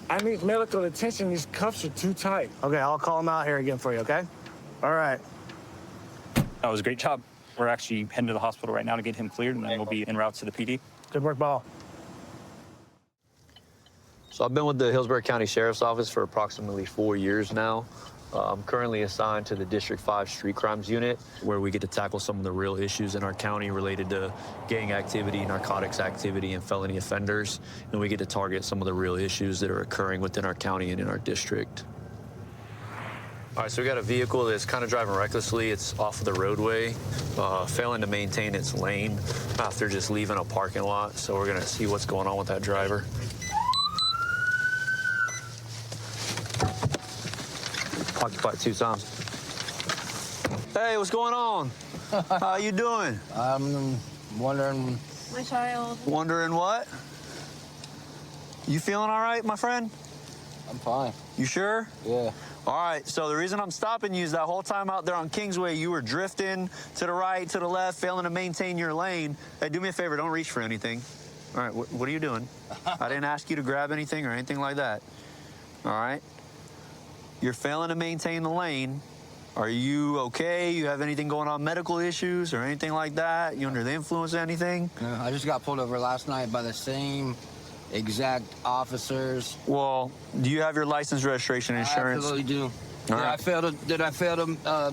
I need medical attention. These cuffs are too tight. Okay, I'll call him out here again for you, okay? All right. That was a great job. We're actually heading to the hospital right now to get him cleared, and then we'll be en route to the PD. Good work, Ball. So I've been with the Hillsborough County Sheriff's Office for approximately 4 years now. I'm currently assigned to the District 5 Street Crimes Unit, where we get to tackle some of the real issues in our county related to gang activity, narcotics activity, and felony offenders. And we get to target some of the real issues that are occurring within our county and in our district. All right, so we got a vehicle that's kind of driving recklessly. It's off of the roadway, failing to maintain its lane after just leaving a parking lot. So we're gonna see what's going on with that driver. Occupied 2 times. Hey, what's going on? How you doing? I'm Wondering. My child. Wondering what? You feeling all right, my friend? I'm fine. You sure? Yeah. All right, so the reason I'm stopping you is that whole time out there on Kingsway, you were drifting to the right, to the left, failing to maintain your lane. Hey, do me a favor, don't reach for anything. All right, what are you doing? I didn't ask you to grab anything or anything like that. All right? You're failing to maintain the lane. Are you okay? You have anything going on, medical issues or anything like that? You under the influence of anything? No, I just got pulled over last night by the same exact officers. Well, do you have your license, registration, and insurance? I absolutely do. All Did right. I fail to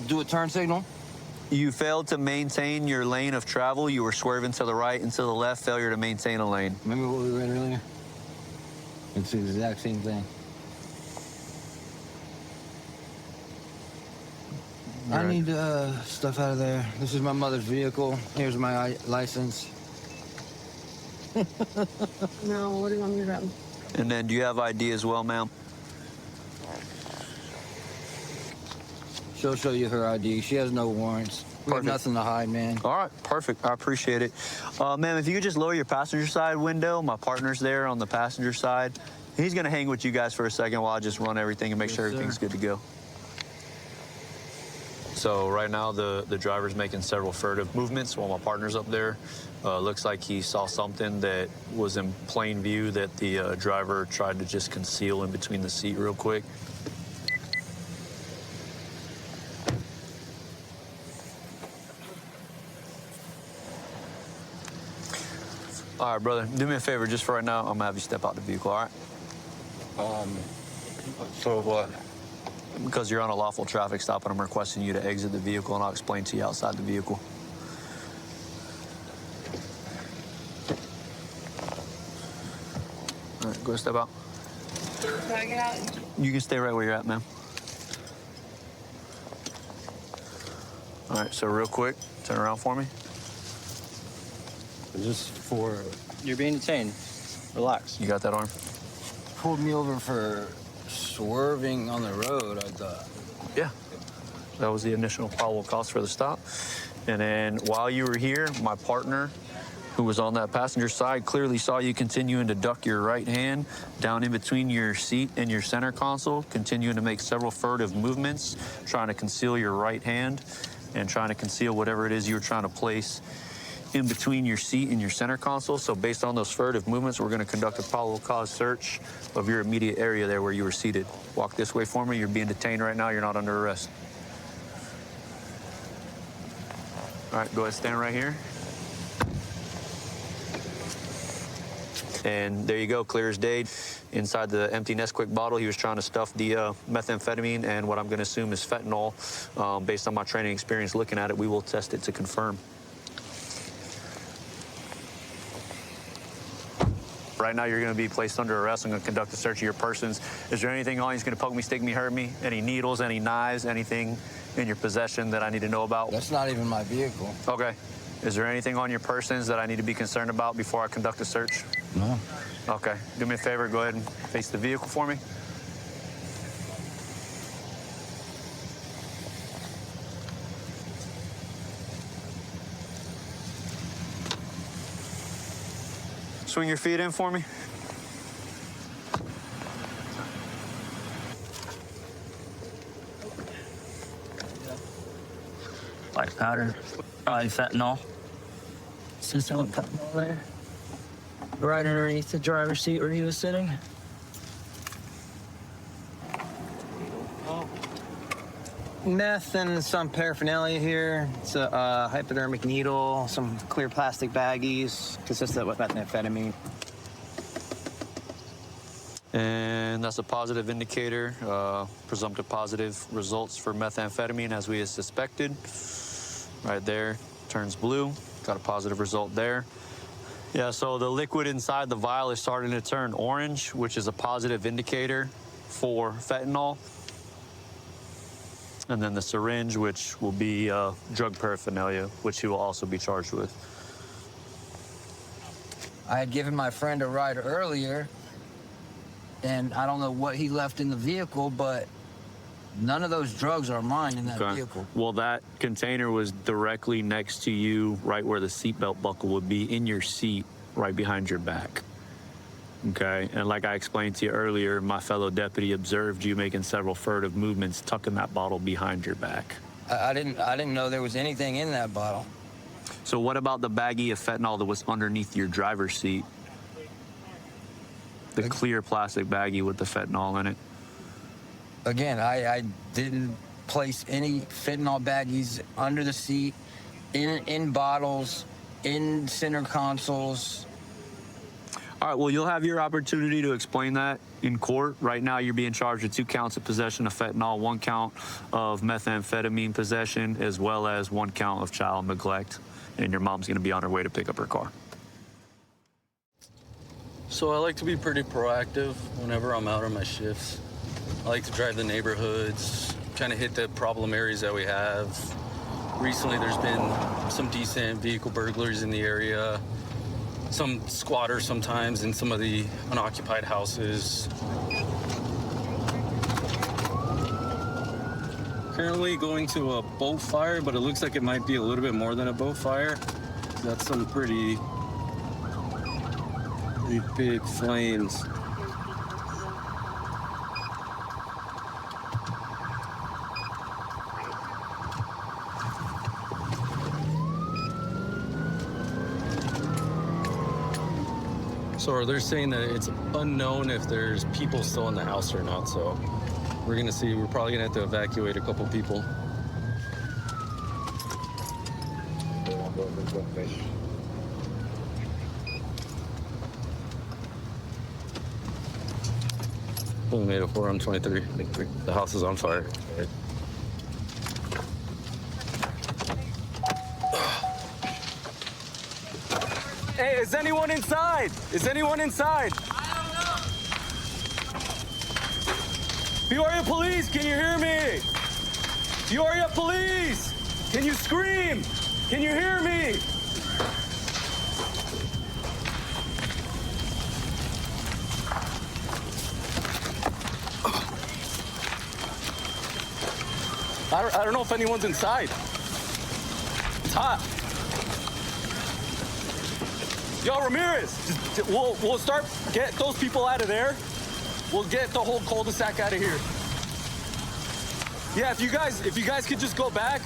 do a turn signal? You failed to maintain your lane of travel. You were swerving to the right and to the left, failure to maintain a lane. Remember what we read earlier? It's the exact same thing. I need stuff out of there. This is my mother's vehicle. Here's my license. No, what do you want me to grab? And then do you have ID as well, ma'am? She'll show you her ID. She has no warrants. We have nothing to hide, man. All right, perfect. I appreciate it. Ma'am, if you could just lower your passenger side window. My partner's there on the passenger side. He's going to hang with you guys for a second while I just run everything and make sure everything's good to go. So right now, the driver's making several furtive movements while my partner's up there. Looks like he saw something that was in plain view that the driver tried to just conceal in between the seat real quick. All right, brother, do me a favor just for right now. I'm gonna have you step out the vehicle, all right? So what? Because you're on a lawful traffic stop and I'm requesting you to exit the vehicle, and I'll explain to you outside the vehicle. All right, go step out. Can I get out? You can stay right where you're at, ma'am. All right, so real quick, turn around for me. Just for... You're being detained. Relax. You got that arm? Pulled me over for swerving on the road, I thought. Yeah. That was the initial probable cause for the stop. And then while you were here, my partner, who was on that passenger side, clearly saw you continuing to duck your right hand down in between your seat and your center console, continuing to make several furtive movements, trying to conceal your right hand and trying to conceal whatever it is you were trying to place in between your seat and your center console. So based on those furtive movements, we're going to conduct a probable cause search of your immediate area there where you were seated. Walk this way for me. You're being detained right now. You're not under arrest. All right, go ahead, stand right here. And there you go, clear as day. Inside the empty Nesquik bottle, he was trying to stuff the methamphetamine and what I'm going to assume is fentanyl. Based on my training experience looking at it, we will test it to confirm. Right now, you're going to be placed under arrest. I'm going to conduct a search of your persons. Is there anything on you that's going to poke me, stick me, hurt me? Any needles, any knives, anything in your possession that I need to know about? That's not even my vehicle. Okay. Is there anything on your persons that I need to be concerned about before I conduct a search? No. Okay. Do me a favor. Go ahead and face the vehicle for me. Swing your feet in for me. White powder, probably fentanyl. System with fentanyl there. Right underneath the driver's seat where he was sitting. Meth and some paraphernalia here. It's a hypodermic needle, some clear plastic baggies consistent with methamphetamine. And that's a positive indicator, presumptive positive results for methamphetamine as we had suspected. Right there, turns blue, got a positive result there. Yeah, so the liquid inside the vial is starting to turn orange, which is a positive indicator for fentanyl. And then the syringe, which will be drug paraphernalia, which he will also be charged with. I had given my friend a ride earlier, and I don't know what he left in the vehicle, but None of those drugs are mine in that vehicle. Well, that container was directly next to you, right where the seatbelt buckle would be, in your seat, right behind your back. Okay, and like I explained to you earlier, my fellow deputy observed you making several furtive movements, tucking that bottle behind your back. I didn't know there was anything in that bottle. So what about the baggie of fentanyl that was underneath your driver's seat? The clear plastic baggie with the fentanyl in it. Again, I didn't place any fentanyl baggies under the seat, in bottles, in center consoles. All right, well, you'll have your opportunity to explain that in court. Right now, you're being charged with 2 counts of possession of fentanyl, 1 count of methamphetamine possession, as well as 1 count of child neglect. And your mom's gonna be on her way to pick up her car. So I like to be pretty proactive whenever I'm out on my shifts. I like to drive the neighborhoods, kind of hit the problem areas that we have. Recently, there's been some decent vehicle burglaries in the area, some squatters sometimes in some of the unoccupied houses. Currently going to a boat fire, but it looks like it might be a little bit more than a boat fire. That's some pretty big flames. So they're saying that it's unknown if there's people still in the house or not, so we're gonna see. We're probably gonna have to evacuate a couple people. We made it 423. The house is on fire. Hey, is anyone inside? Is anyone inside? Peoria Police, can you hear me? Peoria Police, can you scream? Can you hear me? I don't know if anyone's inside. It's hot. Yo, Ramirez, we'll start, get those people out of there. We'll get the whole cul-de-sac out of here. Yeah, if you guys could just go back.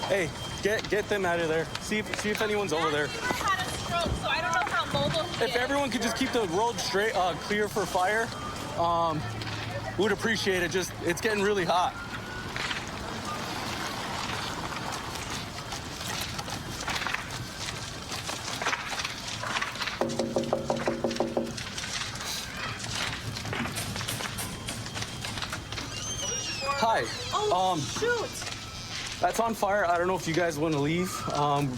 Hey, get them out of there. See if anyone's over there. Had a stroke, so I don't know how mobile he If everyone could just keep the road straight, clear for fire, would appreciate it. Just, it's getting really hot. Hi. Oh, shoot. That's on fire. I don't know if you guys want to leave.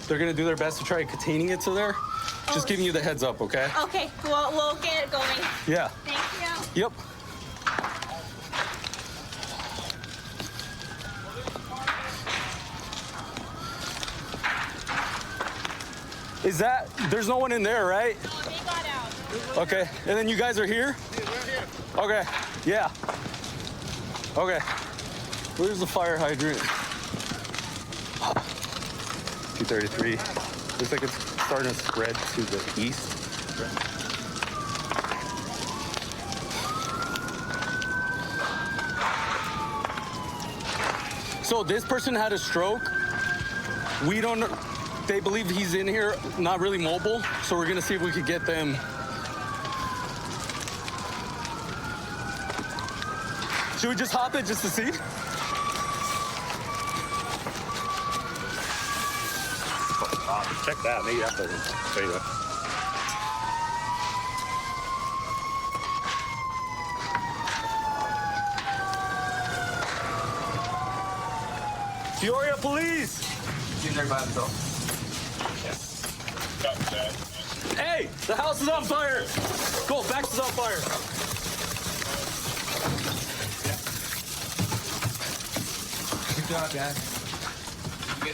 They're gonna do their best to try containing it to there. Just giving you the heads up, okay? Okay, we'll get it going. Yeah. Thank you. Yep. There's no one in there, right? No, they got out. Okay, and then you guys are here? Okay, yeah. Okay, where's the fire hydrant? 233. Looks like it's starting to spread to the east. So this person had a stroke. We don't know. They believe he's in here, not really mobile, so we're gonna see if we could get them. Should we just hop it just to see? Check that, maybe that doesn't. There you go. Peoria Police! He's there by himself. Hey, the house is on fire. Go, Bax is on fire. Good job, guys.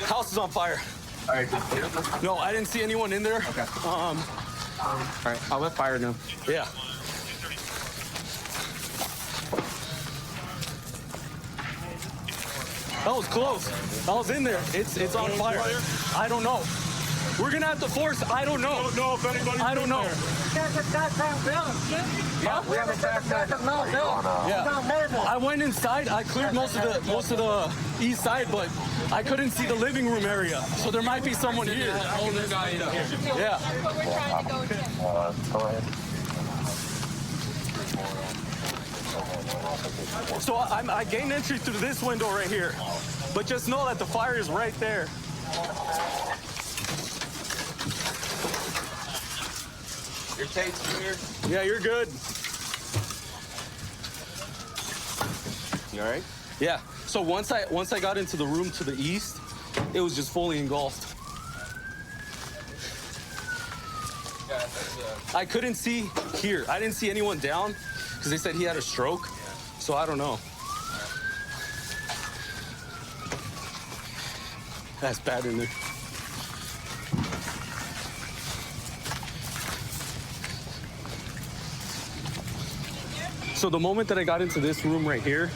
House is on fire. All right. No, I didn't see anyone in there. Okay. All right, I'll let fire know. Yeah. That was close. I was in there. It's on fire. I don't know. We're gonna have to force. I don't know. Don't know if anybody's I don't know. Yeah, we have a backpack. Yeah. I went inside. I cleared most of the east side, but I couldn't see the living room area. So there might be someone here. Yeah. Go ahead. So I gained entry through this window right here, but just know that the fire is right there. Your tape's clear? Yeah, you're good. You all right? Yeah. So once I got into the room to the east, it was just fully engulfed. I couldn't see here. I didn't see anyone down because they said he had a stroke. So I don't know. That's bad in there. So the moment that I got into this room right here,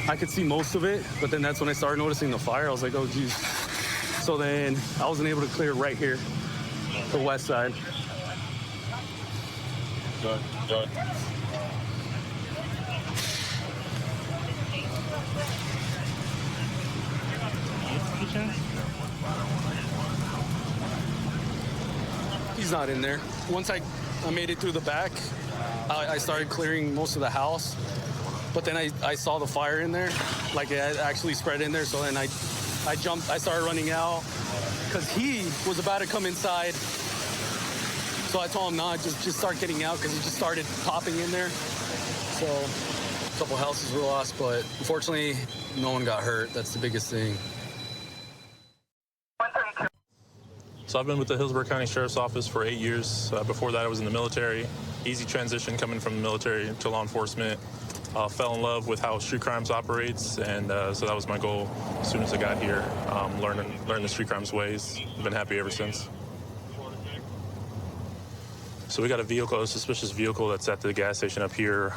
I could see most of it, but then that's when I started noticing the fire. I was like, oh, geez. So then I wasn't able to clear right here, the west side. Good. He's not in there. Once I made it through the back, I started clearing most of the house, but then I saw the fire in there, like it actually spread in there. So then I jumped, I started running out because he was about to come inside. So I told him, nah, just start getting out because he just started popping in there. So a couple houses were lost, but unfortunately, no one got hurt. That's the biggest thing. So I've been with the Hillsborough County Sheriff's Office for 8 years. Before that, I was in the military. Easy transition coming from the military to law enforcement. Fell in love with how street crimes operates, and so that was my goal as soon as I got here, learn the street crimes ways. I've been happy ever since. So we got a vehicle, a suspicious vehicle that's at the gas station up here.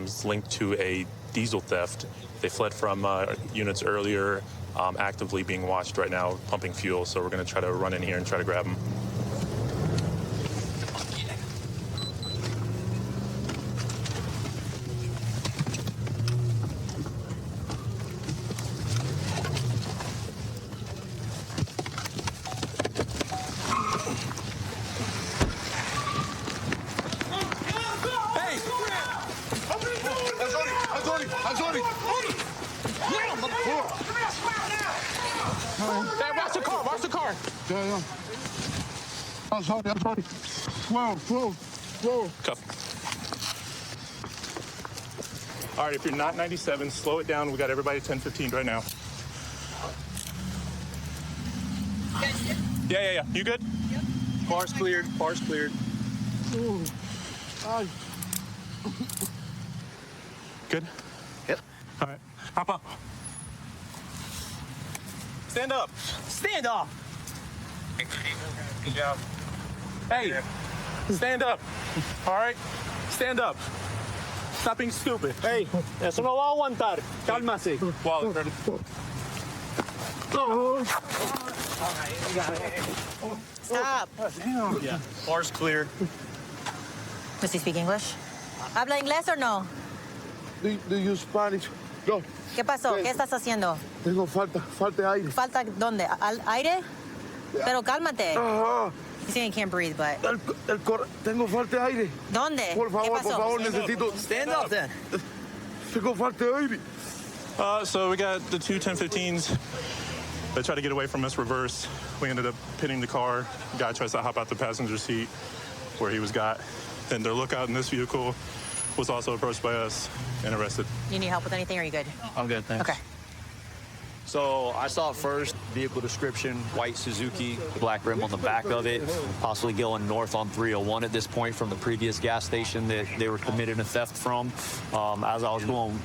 It's linked to a diesel theft. They fled from units earlier, actively being watched right now, pumping fuel. So we're going to try to run in here and try to grab them. Watch the car. Yeah. I'm sorry. Whoa. Cuff. All right, if you're not 97, slow it down. We got everybody at 10:15 right now. Yeah. You good? Yep. Car's cleared. Good? Yep. All right, hop up. Stand up. Stand up. Good job. Hey, stand up. All right? Stand up. Stop being stupid. Hey, eso no va a aguantar. Cálmase. Wallet, ready? Stop. Yeah. Car's cleared. Does he speak English? ¿Habla inglés o no? Do you Spanish? No. ¿Qué pasó? ¿Qué estás haciendo? Tengo falta de aire. ¿Falta dónde? ¿Aire? Pero cálmate. Ajá. He's saying he can't breathe, but... Tengo falta de aire. ¿Dónde? Por ¿Qué pasó? necesito... Stand up then. Tengo falta de aire. So we got the two 1015s. They tried to get away from us reverse. We ended up pitting the car. The guy tries to hop out the passenger seat where he was got. Then their lookout in this vehicle was also approached by us and arrested. You need help with anything, or are you good? I'm good, thanks. Okay. So I saw it first, vehicle description, white Suzuki, black rim on the back of it, possibly going north on 301 at this point from the previous gas station that they were committing a theft from. As I was going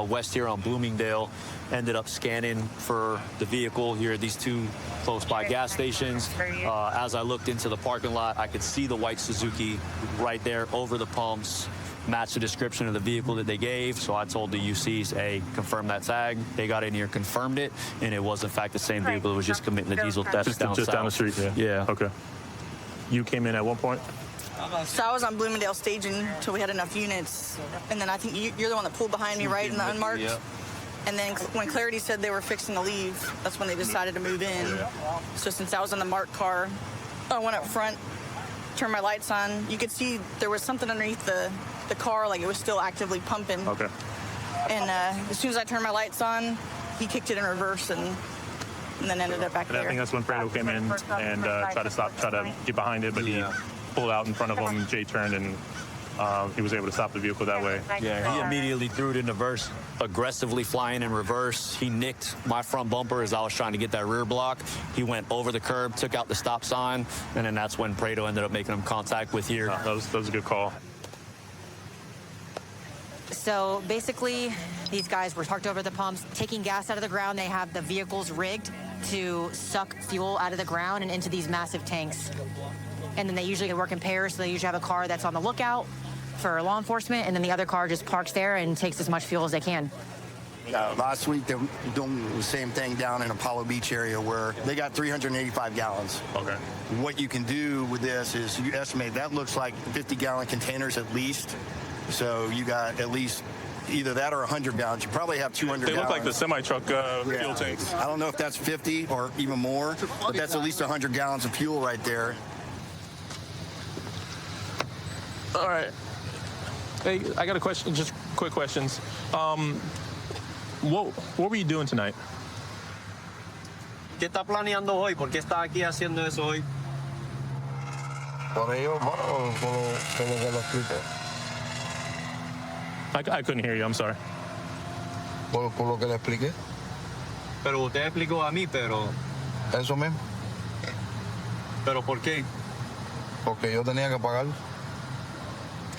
west here on Bloomingdale, ended up scanning for the vehicle here at these two close by gas stations. As I looked into the parking lot, I could see the white Suzuki right there over the pumps, matched the description of the vehicle that they gave. So I told the UCs, hey, confirm that tag. They got in here, confirmed it, and it was in fact the same vehicle that was just committing the diesel theft Just down down the south. street, Yeah. Okay. You came in at one point? So I was on Bloomingdale staging until we had enough units. And then I think you're the one that pulled behind me, right, in the unmarked? Yeah. And then when Clarity said they were fixing to leave, that's when they decided to move in. So since I was in the marked car, I went up front, turned my lights on. You could see there was something underneath the car, like it was still actively pumping. Okay. And as soon as I turned my lights on, he kicked it in reverse and then ended up back And I there. think that's when Fredo came in and tried to get behind it, but he pulled out in front of him. Jay turned and he was able to stop the vehicle that way. Yeah, he immediately threw it in reverse, aggressively flying in reverse. He nicked my front bumper as I was trying to get that rear block. He went over the curb, took out the stop sign, and then that's when Prado ended up making him contact with here. That was a good call. So basically, these guys were parked over the pumps, taking gas out of the ground. They have the vehicles rigged to suck fuel out of the ground and into these massive tanks. And then they usually work in pairs, so they usually have a car that's on the lookout for law enforcement, and then the other car just parks there and takes as much fuel as they can. Last week, they were doing the same thing down in Apollo Beach area where they got 385 gallons. Okay. What you can do with this is you estimate that looks like 50-gallon containers at least. So you got at least either that or 100 gallons. You probably have 200 They gallons. look like the semi-truck fuel tanks. I don't know if that's 50 or even more, but that's at least 100 gallons of fuel right there. All right. Hey, I got a question, just quick questions. What were you doing tonight? ¿Qué está planeando hoy? ¿Por qué está aquí haciendo eso hoy? Por ello, bueno, por lo que lo expliqué. I couldn't hear you, I'm sorry. Por lo que le expliqué. Pero usted explicó a mí, pero... Eso mismo. ¿Pero por qué? Porque yo tenía que pagar.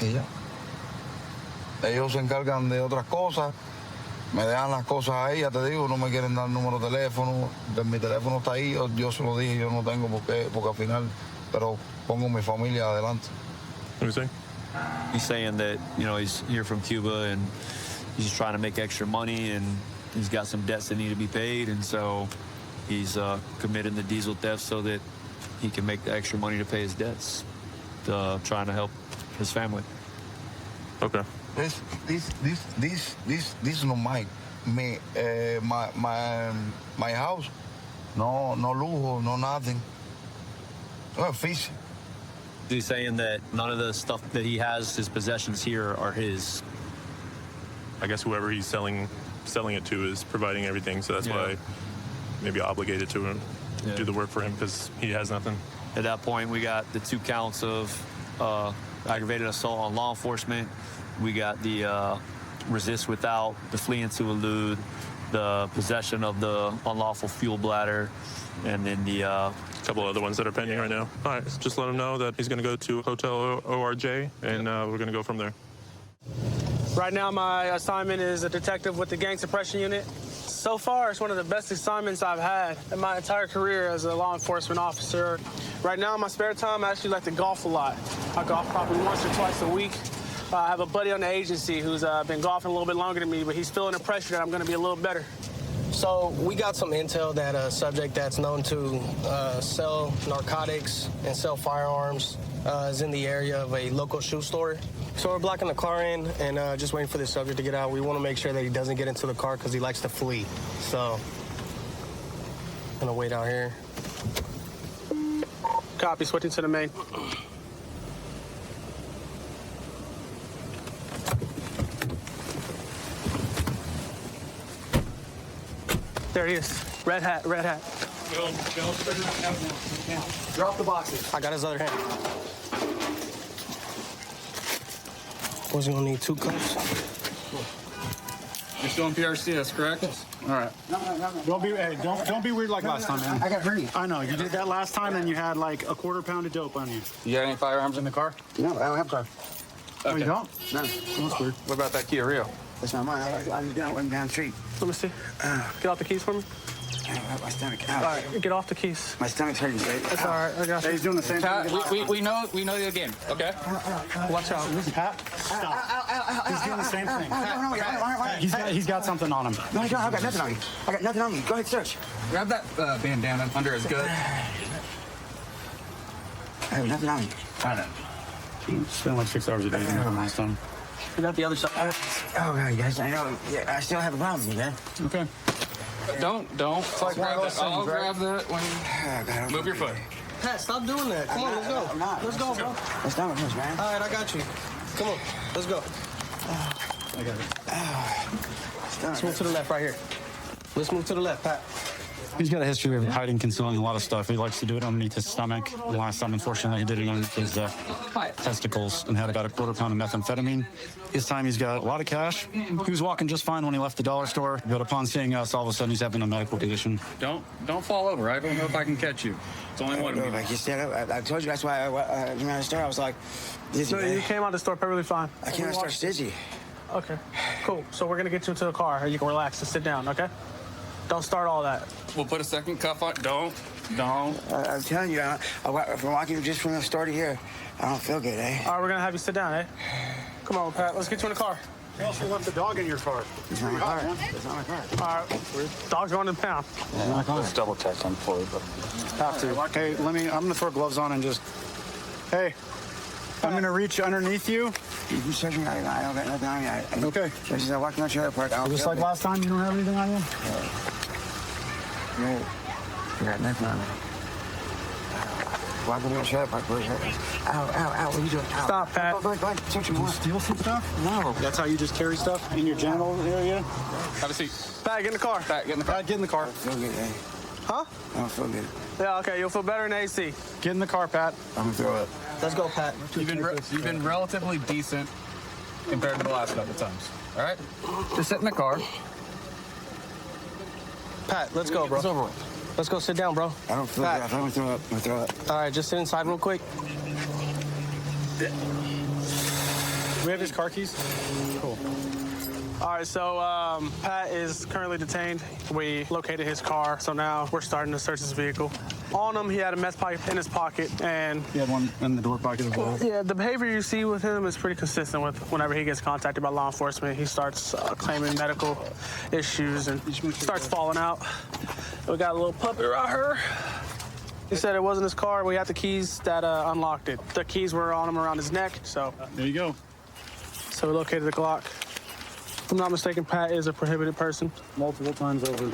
Y ya. Ellos se encargan de otras cosas. Me dejan las cosas ahí, ya te digo, no me quieren dar el número de teléfono. Mi teléfono está ahí, yo se lo dije, yo no tengo porque al final, pero pongo mi familia adelante. Let me see. He's saying that, you know, he's here from Cuba and he's trying to make extra money and he's got some debts that need to be paid, and so he's committing the diesel theft so that he can make the extra money to pay his debts, trying to help his family. Okay. This is not my house. No lujo, no nothing. No fish. He's saying that none of the stuff that he has, his possessions here, are his. I guess whoever he's selling it to is providing everything, so that's why maybe obligated to him, do the work for him because he has nothing. At that point, we got the 2 counts of aggravated assault on law enforcement. We got the resist without, the fleeing to elude, the possession of the unlawful fuel bladder, and then the couple other ones that are pending right now. All right, just let him know that he's going to go to Hotel ORJ, and we're going to go from there. Right now, my assignment is a detective with the gang suppression unit. So far, it's one of the best assignments I've had in my entire career as a law enforcement officer. Right now, in my spare time, I actually like to golf a lot. I golf probably once or twice a week. I have a buddy on the agency who's been golfing a little bit longer than me, but he's feeling the pressure that I'm going to be a little better. So we got some intel that a subject that's known to sell narcotics and sell firearms is in the area of a local shoe store. So we're blocking the car in and just waiting for the subject to get out. We want to make sure that he doesn't get into the car because he likes to flee. So I'm gonna wait out here. Copy, switching to the main. There he is. Red hat, red hat. Drop the boxes. I got his other hand. Was he gonna need 2 cups? You're still in PRCS, correct? All right. Don't be weird like last time, man. I got hurt. I know you did that last time, and you had like a quarter pound of dope on you. You got any firearms in the car? No, I don't have a car. Oh, you don't? No. That's weird. What about that Kia Rio? That's not mine. I was down the street. Let me see. Get off the keys for me. My stomach. All right, get off the keys. My stomach's hurting. That's all right. I got you. He's doing the same Pat, thing. we know you again, okay? Watch out. Pat, stop. He's doing the same thing. No, He's got something on him. I don't. I got nothing on me. I got nothing on me. Go ahead, search. Grab that bandana under his gut. I have nothing on me. I know. Spent like 6 hours a day last time. We got the other side. Oh, God, yes, I know. Yeah, I still have a problem with you, man. Okay. Don't. I'll grab that when you move your foot. Pat, stop doing that. Come on, let's go. I'm not. Let's go, bro. That's not what it is, man. All right, I got you. Come on, let's go. I got it. Let's move to the left right here. Let's move to the left, Pat. He's got a history of hiding, concealing a lot of stuff. He likes to do it underneath his stomach. The last time, unfortunately, he did it underneath his testicles and had about a quarter pound of methamphetamine. This time, he's got a lot of cash. He was walking just fine when he left the dollar store, but upon seeing us, all of a sudden, he's having a medical condition. Don't fall over. I don't know if I can catch you. It's only one of me. Like you said, I told you that's why I came out of the store. I was like, dizzy. No, you came out of the store perfectly fine. I came out of the store dizzy. Okay, cool. So we're gonna get you into the car, and you can relax and sit down. Okay? Don't start all that. We'll put a second cuff on. Don't. I'm telling you, from walking just from the store to here, I don't feel good, eh? All right, we're gonna have you sit down, eh? Come on, Pat. Let's get you in the car. You also left the dog in your car. It's not my car. It's not my car. All right, dog's going to the pound. Let's double check on Floyd. Have to. Okay, I'm gonna throw gloves on and just. Hey, I'm gonna reach underneath you. You search me. I don't got nothing on me. Okay. Just as I walk in the trailer park, I don't Just feel like good. last time, you don't have anything on you? No. I got nothing on me. Walking in the trailer park. Ow, what are you doing? Ow. Stop, Pat. Go ahead. Search me. Did you steal some stuff? No. That's how you just carry stuff in your genital area? Have a seat. Pat, get in the car. Pat, get in the car. Pat, get in the car. I don't feel good, eh? Huh? I don't feel good. Yeah, okay. You'll feel better in the AC. Get in the car, Pat. I'm gonna throw up. Let's go, Pat. You've been relatively decent compared to the last couple times. All right? Just sit in the car. Pat, let's go, bro. It's over. Let's go sit down, bro. I don't feel good. I'm gonna throw up. I'm gonna throw up. All right, just sit inside real quick. We have his car keys? Cool. All right, so Pat is currently detained. We located his car, so now we're starting to search his vehicle. On him, he had a meth pipe in his pocket, and He had one in the door pocket as well. yeah, the behavior you see with him is pretty consistent with whenever he gets contacted by law enforcement. He starts claiming medical issues and starts falling out. We got a little puppy right here. He said it wasn't his car. We had the keys that unlocked it. The keys were on him around his neck, so. There you go. So we located the Glock. If I'm not mistaken, Pat is a prohibited person. Multiple times over.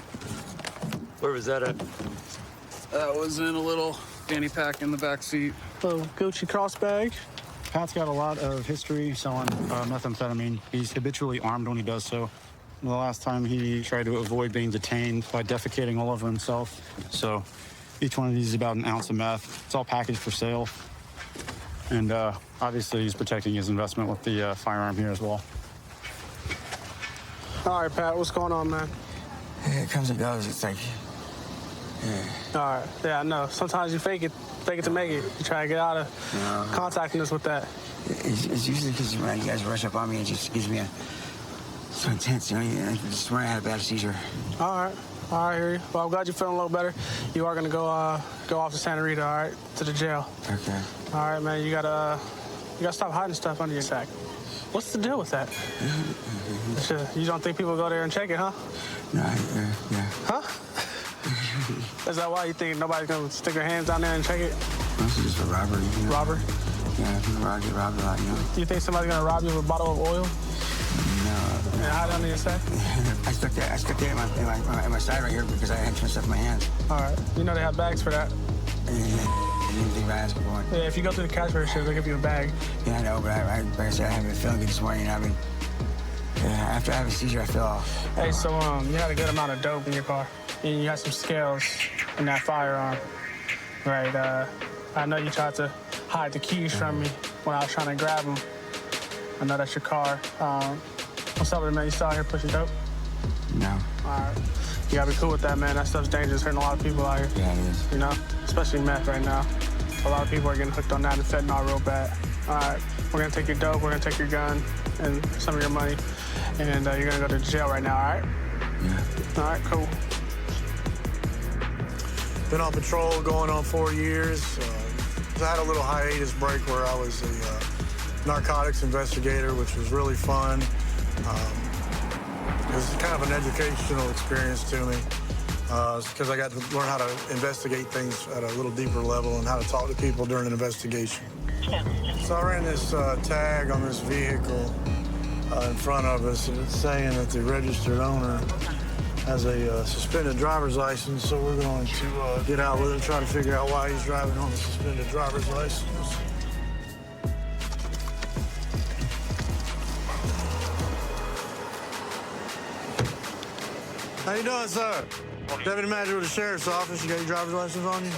Where was that at? That was in a little fanny pack in the back seat. Little Gucci cross bag. Pat's got a lot of history selling methamphetamine. He's habitually armed when he does so. The last time he tried to avoid being detained by defecating all over himself. So each one of these is about an ounce of meth. It's all packaged for sale. And obviously he's protecting his investment with the firearm here as well. All right, Pat, what's going on, man? Yeah, it comes and goes. It's like, yeah. All right, yeah, I know. Sometimes you fake it to make it. You try to get out of contacting us with that. It's usually because when you guys rush up on me, it just gives me so intense, you know. I just swear I had a bad seizure. All right, I hear you. Well, I'm glad you're feeling a little better. You are gonna go off to Santa Rita, all right, to the jail. Okay. All right, man. You gotta stop hiding stuff under your sack. What's the deal with that? You don't think people go there and check it, huh? No, yeah. Huh? Is that why you think nobody's gonna stick their hands down there and check it? This is just a robbery. You know? Robber? Yeah, people get robbed a lot, you know. Do you think somebody's gonna rob you with a bottle of oil? No. And hide under your sack? I stuck that in my side right here because I had some stuff in my hands. All right. You know they have bags for that. Yeah, if you go through the cash register, they'll give you a bag. Yeah, I know, but like I said, I haven't been feeling good this morning. After I have a seizure, I feel off. Hey, so you had a good amount of dope in your car, and you had some scales in that firearm, right? I know you tried to hide the keys from me when I was trying to grab them. I know that's your car. What's up with it, man? You still out here pushing dope? No. All right. You gotta be cool with that, man. That stuff's dangerous, hurting a lot of people out here. Yeah, it is. You know, especially meth right now. A lot of people are getting hooked on that and fentanyl real bad. All right, we're gonna take your dope, we're gonna take your gun and some of your money, and you're gonna go to jail right now, all right? Yeah. All right, cool. Been on patrol going on 4 years. I had a little hiatus break where I was a narcotics investigator, which was really fun. It was kind of an educational experience to me because I got to learn how to investigate things at a little deeper level and how to talk to people during an investigation. So I ran this tag on this vehicle in front of us, and it's saying that the registered owner has a suspended driver's license, so we're going to get out with it and try to figure out why he's driving on a suspended driver's license. How you doing, sir? Deputy Manager with the Sheriff's Office. You got your driver's license on you?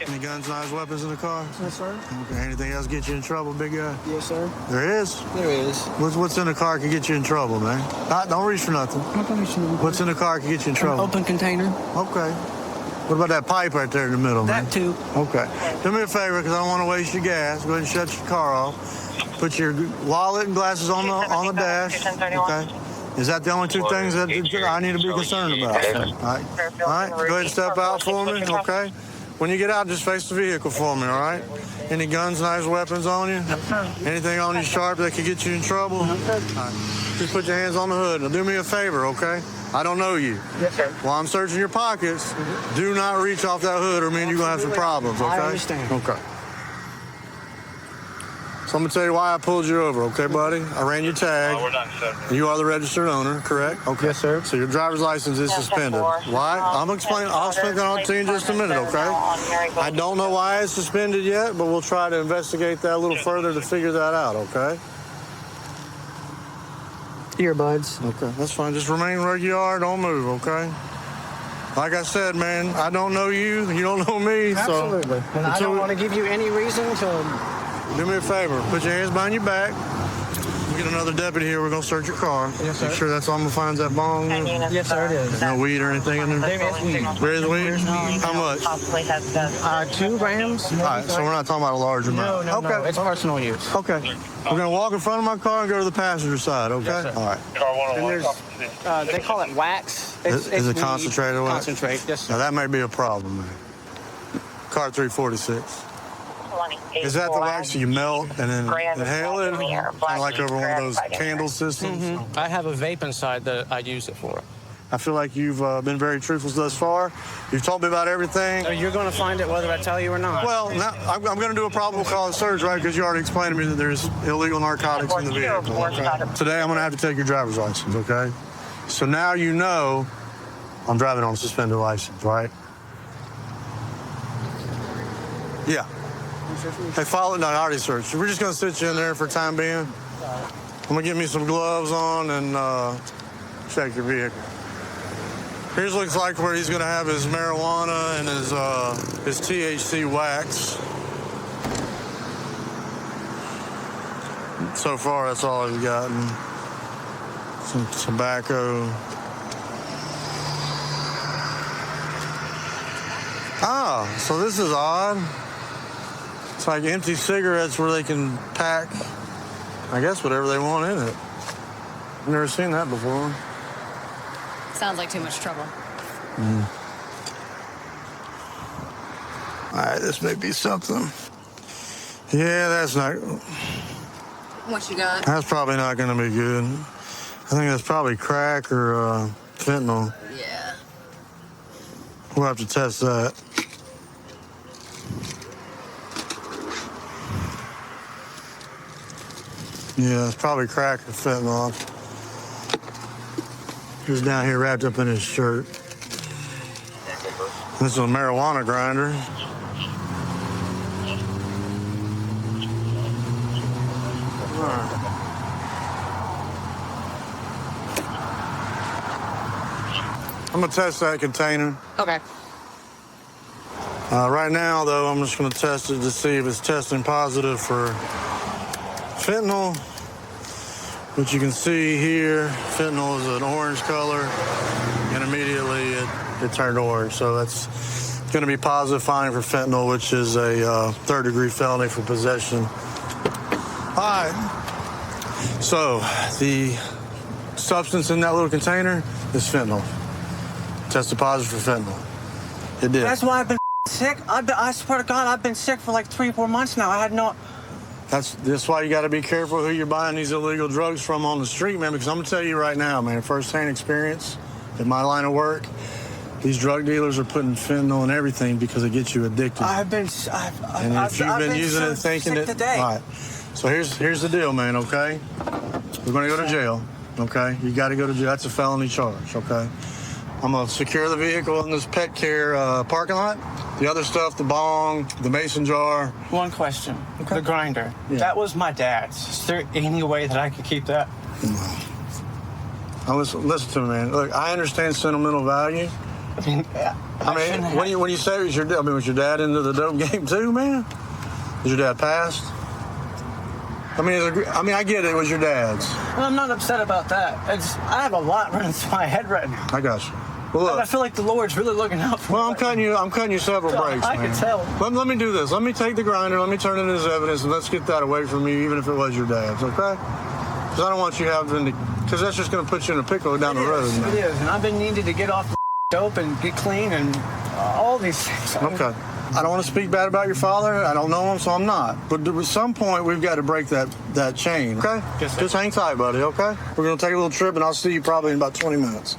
Any guns, knives, weapons in the car? Yes, sir. Okay. Anything else get you in trouble, big guy? Yes, sir. There is? There is. What's in the car can get you in trouble, man? Don't reach for nothing. What's in the car can get you in trouble? Open container. Okay. What about that pipe right there in the middle, man? That too. Okay. Do me a favor, because I don't want to waste your gas. Go ahead and shut your car off. Put your wallet and glasses on the dash. Okay. Is that the only two things that I need to be concerned about? All right. All right. Go ahead and step out for me, okay? When you get out, just face the vehicle for me, all right? Any guns, knives, weapons on you? Anything on you sharp that could get you in trouble? All right. Just put your hands on the hood. Now do me a favor, okay? I don't know you. Yes, sir. While I'm searching your pockets, do not reach off that hood or man, you're going to have some problems, okay? I understand. Okay. So I'm going to tell you why I pulled you over, okay, buddy? I ran your tag. We're done, sir. You are the registered owner, correct? Okay. Yes, sir. So your driver's license is suspended. Why? I'll explain that on to you in just a minute, okay? I don't know why it's suspended yet, but we'll try to investigate that a little further to figure that out, okay? Earbuds. Okay, that's fine. Just remain where you are. Don't move, okay? Like I said, man, I don't know you. You don't know me. Absolutely. So And I don't want to give you any reason to... do me a favor. Put your hands behind your back. We get another deputy here. We're going to search your car. Yes, sir. Make sure that's all I'm going to find that bong. Yes, sir, it is. No weed or anything in there? There is weed. There is weed? How much? 2 grams. All right, so we're not talking about a large amount. No, okay. it's personal use. Okay. We're going to walk in front of my car and go to the passenger side, okay? Yes, sir. All right. And there's, they call it wax. Is it weed. concentrated wax? Concentrate, yes, sir. Now, that may be a problem, man. Car 346. Is that the wax you melt and then inhale it? Kind of like over one of those candle systems? I have a vape inside that I use it for. I feel like you've been very truthful thus far. You've told me about everything. So you're going to find it whether I tell you or not. Well, now, I'm going to do a probable cause search, right? Because you already explained to me that there's illegal narcotics in the vehicle. Okay? Today, I'm going to have to take your driver's license, okay? So now you know I'm driving on a suspended license, right? Yeah. Hey, follow. No, I already searched. We're just going to sit you in there for the time being. I'm going to get me some gloves on and check your vehicle. Here's looks like where he's going to have his marijuana and his THC wax. So far, that's all he's gotten. Some tobacco. Ah, so this is odd. It's like empty cigarettes where they can pack, I guess, whatever they want in it. I've never seen that before. Sounds like too much trouble. All right, this may be something. Yeah, that's not. What you got? That's probably not going to be good. I think that's probably crack or fentanyl. Yeah. We'll have to test that. Yeah, it's probably crack or fentanyl. He was down here wrapped up in his shirt. This is a marijuana grinder. I'm gonna test that container. Okay. Right now, though, I'm just gonna test it to see if it's testing positive for fentanyl What you can see here, fentanyl is an orange color, and immediately it turned orange. So that's going to be positive finding for fentanyl, which is a third-degree felony for possession. All right. So the substance in that little container is fentanyl. Tested positive for fentanyl. It did. That's why I've been sick. I swear to God, I've been sick for like 3-4 months now. I had no... That's why you got to be careful who you're buying these illegal drugs from on the street, man, because I'm going to tell you right now, man, firsthand experience in my line of work, these drug dealers are putting fentanyl in everything because it gets you addicted. I've been using it thinking sick that... today. All right. So here's the deal, man, okay? We're going to go to jail, okay? You got to go to jail. That's a felony charge, okay? I'm going to secure the vehicle in this pet care parking lot. The other stuff, the bong, the mason jar. One question. Okay. The grinder. Yeah. That was my dad's. Is there any way that I could keep that? Now listen to me, man. Look, I understand sentimental value. When you say it was your dad, was your dad into the dope game too, man? Was your dad passed? I get it was your dad's. Well, I'm not upset about that. I have a lot running through my head right now. I got you. Well, look, I feel like the Lord's really looking out for me. Well, I'm cutting you several breaks, I man. can tell. Let me do this. Let me take the grinder. Let me turn it as evidence, and let's get that away from you, even if it was your dad's, okay? Because I don't want you having to... Because that's just going to put you in a pickle down the road, man. It is, and I've been needing to get off the dope and get clean and all these things. Okay. I don't want to speak bad about your father. I don't know him, so I'm not. But at some point, we've got to break that chain, okay? Yes, sir. Just hang tight, buddy, okay? We're going to take a little trip, and I'll see you probably in about 20 minutes.